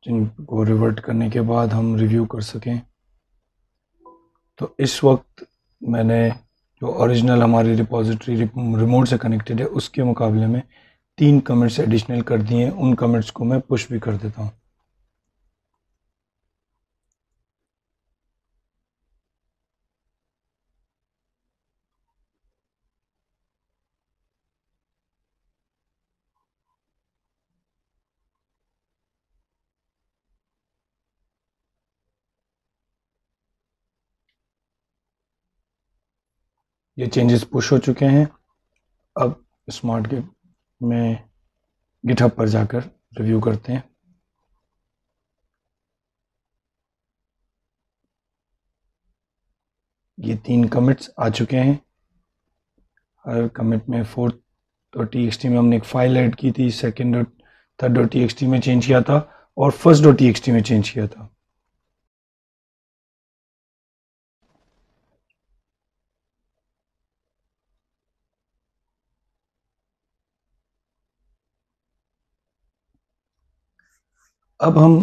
जिनको रिवर्ट करने के बाद हम रिव्यू कर सकें। तो इस वक्त मैंने जो ओरिजिनल हमारी रिपॉजिटरी रिमोट से कनेक्टेड है उसके मुकाबले में 3 कमेंट्स एडिशनल कर दिए हैं। उन कमेंट्स को मैं पुश भी कर देता हूँ। ये चेंजेस पुश हो चुके हैं। अब स्मार्ट गिट में गिटहब पर जाकर रिव्यू करते हैं। ये 3 कमिट्स आ चुके हैं। हर कमिट में 4.txt में हमने एक फाइल ऐड की थी, सेकेंड और थर्ड .txt में चेंज किया था और फर्स्ट .txt में चेंज किया था। अब हम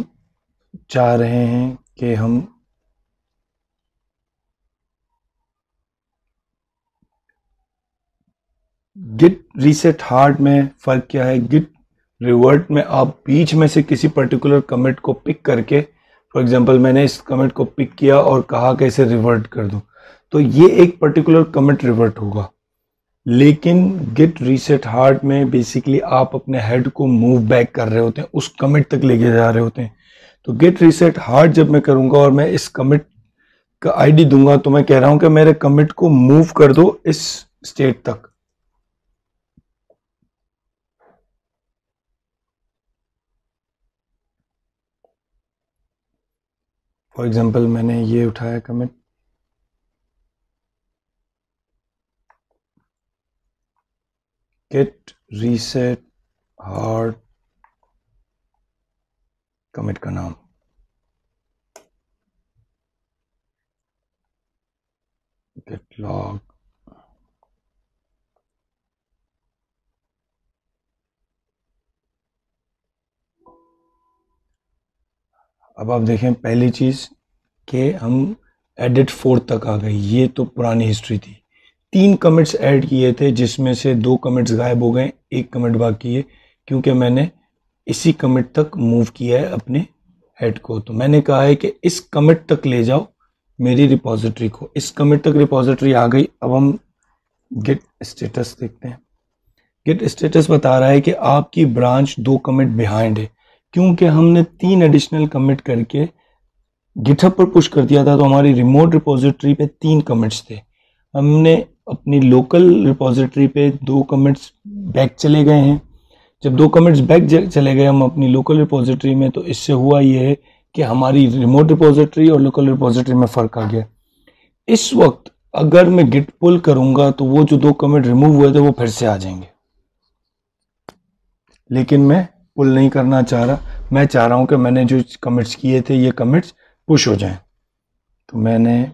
चाह रहे हैं कि हम गिट रीसेट हार्ड में फ़र्क क्या है। गिट रिवर्ट में आप बीच में से किसी पर्टिकुलर कमिट को पिक करके, फॉर एग्जांपल मैंने इस कमिट को पिक किया और कहा कि इसे रिवर्ट कर दूं, तो ये एक पर्टिकुलर कमिट रिवर्ट होगा। लेकिन गिट रीसेट हार्ड में बेसिकली आप अपने हेड को मूव बैक कर रहे होते हैं, उस कमिट तक लेके जा रहे होते हैं। तो गिट रीसेट हार्ड जब मैं करूंगा और मैं इस कमिट का आईडी दूंगा तो मैं कह रहा हूं कि मेरे कमिट को मूव कर दो इस स्टेट तक। फॉर एग्जांपल मैंने ये उठाया commit, git reset hard, commit का नाम गिट लॉग, अब आप देखें पहली चीज कि हम एडिट 4 तक आ गए। ये तो पुरानी हिस्ट्री थी। 3 कमिट्स ऐड किए थे जिसमें से 2 कमिट्स गायब हो गए, 1 कमिट बाकी है क्योंकि मैंने इसी कमिट तक मूव किया है अपने हेड को। तो मैंने कहा है कि इस कमिट तक ले जाओ मेरी रिपॉजिटरी को। इस कमिट तक रिपॉजिटरी आ गई। अब हम गिट स्टेटस देखते हैं। गिट स्टेटस बता रहा है कि आपकी ब्रांच 2 कमिट बिहाइंड है क्योंकि हमने 3 एडिशनल कमिट करके गिटहब पर पुश कर दिया था। तो हमारी रिमोट रिपॉजिटरी पे 3 कमिट्स थे। हमने अपनी लोकल रिपॉजिटरी पे 2 कमिट्स बैक चले गए हैं। जब 2 कमिट्स बैक चले गए हम अपनी लोकल रिपॉजिटरी में, तो इससे हुआ ये है कि हमारी रिमोट रिपॉजिटरी और लोकल रिपॉजिटरी में फ़र्क आ गया। इस वक्त अगर मैं गिट पुल करूंगा तो वो जो 2 कमिट रिमूव हुए थे वो फिर से आ जाएंगे, लेकिन मैं पुल नहीं करना चाह रहा। मैं चाह रहा हूं कि मैंने जो कमिट्स किए थे ये कमिट्स पुश हो जाएं। तो मैंने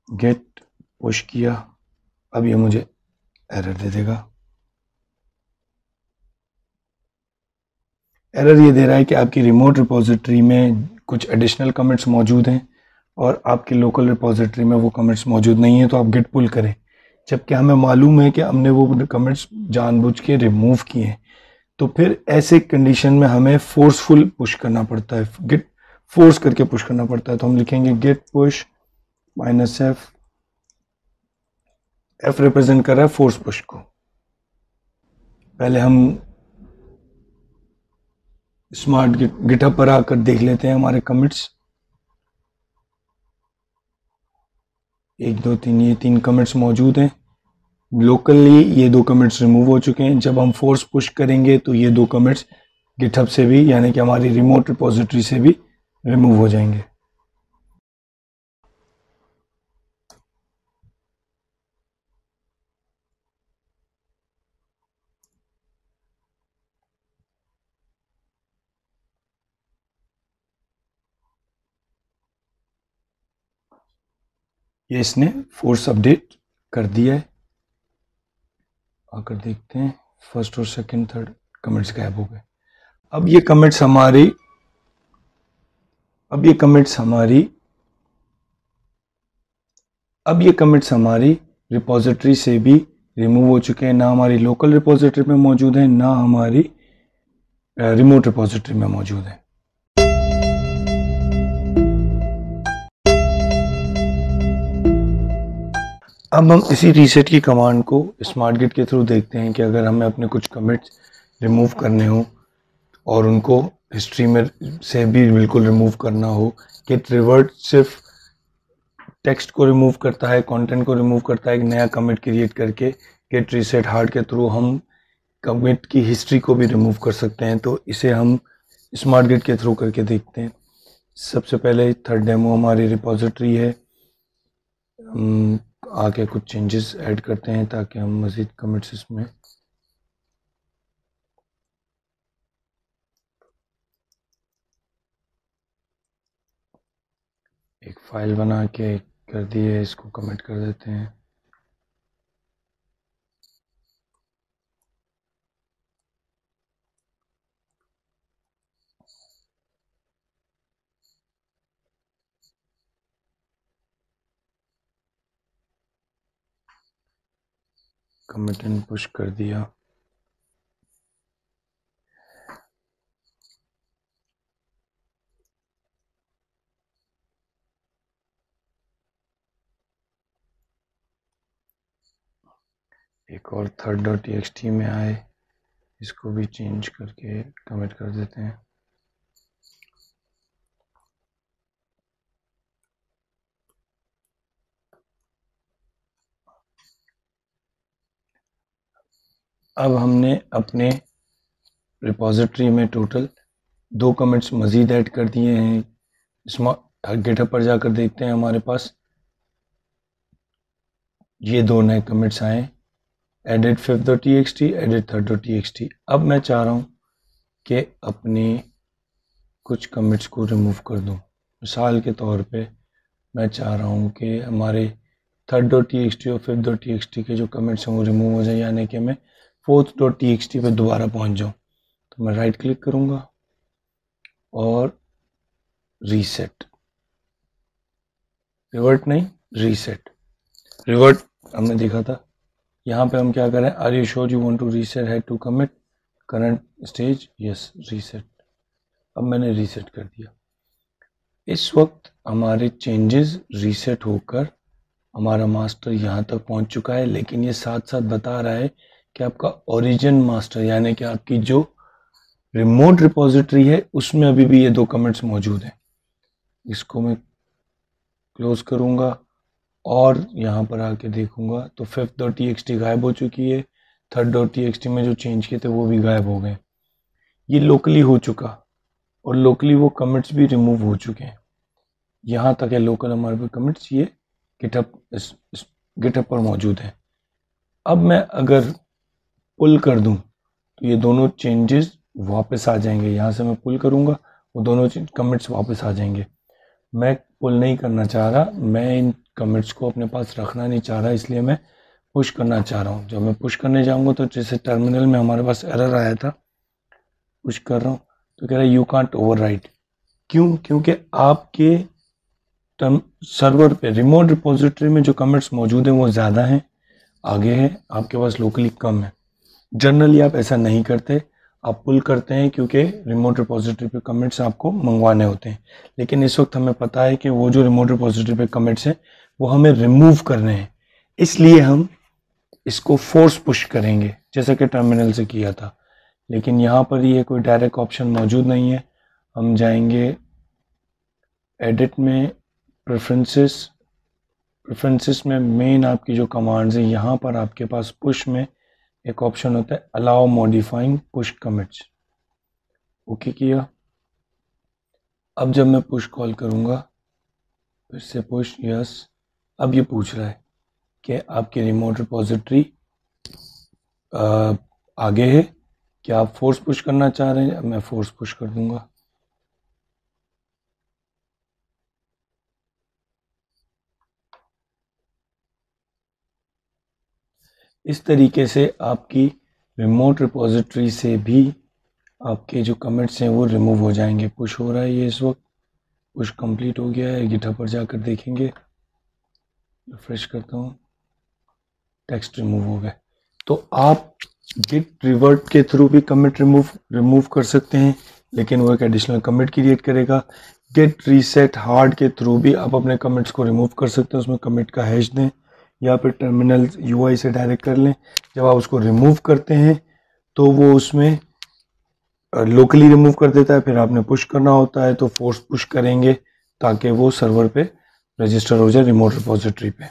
गेट पुश किया, अब ये मुझे एरर दे देगा। एरर ये दे रहा है कि आपकी रिमोट रिपोजिटरी में कुछ एडिशनल कमिट्स मौजूद हैं और आपकी लोकल रिपोजिटरी में वो कमिट्स मौजूद नहीं है, तो आप गिट पुल करें। जबकि हमें मालूम है कि हमने वो कमिट्स जानबूझ के रिमूव किए हैं। तो फिर ऐसे कंडीशन में हमें फोर्सफुल पुश करना पड़ता है, गिट फोर्स करके पुश करना पड़ता है। तो हम लिखेंगे git push -f, f represent कर रहा है फोर्स पुश को। पहले हम स्मार्ट गिटहब पर आकर देख लेते हैं हमारे कमिट्स। 1 2 3, ये 3 कमिट्स मौजूद हैं। लोकली ये 2 कमिट्स रिमूव हो चुके हैं। जब हम फोर्स पुश करेंगे तो ये 2 कमिट्स गिटहब से भी, यानी कि हमारी रिमोट रिपोजिटरी से भी रिमूव हो जाएंगे। ये इसने फोर्स अपडेट कर दिया है। आकर देखते हैं, फर्स्ट और सेकंड थर्ड कमिट्स गायब हो गए। अब ये कमिट्स हमारी रिपोजिटरी से भी रिमूव हो चुके हैं। ना हमारी लोकल रिपोजिटरी में मौजूद है, ना हमारी रिमोट रिपोजिटरी में मौजूद है। अब हम इसी रीसेट की कमांड को स्मार्ट गिट के थ्रू देखते हैं कि अगर हमें अपने कुछ कमिट्स रिमूव करने हो और उनको हिस्ट्री में से भी बिल्कुल रिमूव करना हो। गिट रिवर्ट सिर्फ टेक्स्ट को रिमूव करता है, कंटेंट को रिमूव करता है। एक नया कमिट क्रिएट करके गिट रीसेट हार्ड के थ्रू हम कमिट की हिस्ट्री को भी रिमूव कर सकते हैं। तो इसे हम स्मार्ट गिट के थ्रू करके देखते हैं। सबसे पहले थर्ड डेमो हमारी रिपोजिटरी है। आके कुछ चेंजेस ऐड करते हैं ताकि हम मज़ीद कमिट्स इसमें एक फाइल बना के कर दिए, इसको कमिट कर देते हैं। कमिट एंड पुश कर दिया। एक और third.txt में आए, इसको भी चेंज करके कमिट कर देते हैं। अब हमने अपने रिपोजिटरी में टोटल 2 कमिट्स मज़ीद ऐड कर दिए हैं। स्मार्ट गिटहब पर जाकर देखते हैं, हमारे पास ये 2 नए कमिट्स आए, edit fifth.txt, edit third.txt। अब मैं चाह रहा हूँ कि अपने कुछ कमिट्स को रिमूव कर दूँ। मिसाल के तौर पे मैं चाह रहा हूँ कि हमारे third.txt और fifth.txt के जो कमिट्स हैं वो रिमूव हो जाए, यानी कि मैं fourth.txt पे दोबारा पहुँच जाऊँ। तो मैं राइट क्लिक करूँगा और रीसेट, रिवर्ट नहीं, रीसेट। रिवर्ट हमने देखा था। यहाँ पे हम क्या करें, are you sure you want to reset head to commit current stage, yes reset. अब मैंने रीसेट कर दिया। इस वक्त हमारे चेंजेस रीसेट होकर हमारा मास्टर यहाँ तक पहुँच चुका है, लेकिन ये साथ साथ बता रहा है कि आपका ओरिजिन मास्टर यानी कि आपकी जो रिमोट रिपोजिटरी है उसमें अभी भी ये 2 कमेंट्स मौजूद हैं। इसको मैं क्लोज करूँगा और यहाँ पर आके देखूँगा तो fifth.txt गायब हो चुकी है। third.txt में जो चेंज किए थे वो भी गायब हो गए। ये लोकली हो चुका और लोकली वो कमेंट्स भी रिमूव हो चुके हैं। यहाँ तक है लोकल हमारे पे कमेंट्स, ये गिटहब पर मौजूद है। अब मैं अगर पुल कर दूं तो ये दोनों चेंजेस वापस आ जाएंगे। यहाँ से मैं पुल करूँगा, वो दोनों कमिट्स वापस आ जाएंगे। मैं पुल नहीं करना चाह रहा, मैं इन कमिट्स को अपने पास रखना नहीं चाह रहा, इसलिए मैं पुश करना चाह रहा हूँ। जब मैं पुश करने जाऊँगा तो जैसे टर्मिनल में हमारे पास एरर आया था, पुश कर रहा हूँ तो कह रहा है यू कांट ओवरराइट। क्यों? क्योंकि आपके सर्वर पे रिमोट रिपोजिटरी में जो कमिट्स मौजूद हैं वो ज़्यादा हैं, आगे हैं, आपके पास लोकली कम है। जनरली आप ऐसा नहीं करते, आप पुल करते हैं क्योंकि रिमोट रिपोजिटरी पे कमिट्स आपको मंगवाने होते हैं। लेकिन इस वक्त हमें पता है कि वो जो रिमोट रिपोजिटरी पे कमिट्स हैं वो हमें रिमूव करने हैं, इसलिए हम इसको फोर्स पुश करेंगे जैसा कि टर्मिनल से किया था। लेकिन यहाँ पर ये कोई डायरेक्ट ऑप्शन मौजूद नहीं है। हम जाएंगे एडिट में, प्रेफरेंसेस में मेन आपकी जो कमांड्स हैं, यहाँ पर आपके पास पुश में एक ऑप्शन होता है allow modifying push commits. Okay किया। अब जब मैं पुश कॉल करूँगा, फिर से पुश, यस। अब ये पूछ रहा है कि आपकी रिमोट रिपोजिटरी आगे है, क्या आप फोर्स पुश करना चाह रहे हैं? अब मैं फोर्स पुश कर दूंगा। इस तरीके से आपकी रिमोट रिपोजिटरी से भी आपके जो कमिट्स हैं वो रिमूव हो जाएंगे। पुश हो रहा है ये इस वक्त, पुश कंप्लीट हो गया है। गिटहब पर जाकर देखेंगे, रिफ्रेश करता हूँ, टेक्स्ट रिमूव हो गए। तो आप गिट रिवर्ट के थ्रू भी कमिट रिमूव कर सकते हैं, लेकिन वो एक एडिशनल कमिट क्रिएट करेगा। गिट रीसेट हार्ड के थ्रू भी आप अपने कमिट्स को रिमूव कर सकते हैं, उसमें कमिट का हैश दें या फिर टर्मिनल यूआई से डायरेक्ट कर लें। जब आप उसको रिमूव करते हैं तो वो उसमें लोकली रिमूव कर देता है, फिर आपने पुश करना होता है तो फोर्स पुश करेंगे ताकि वो सर्वर पे रजिस्टर हो जाए रिमोट रिपोजिटरी पे।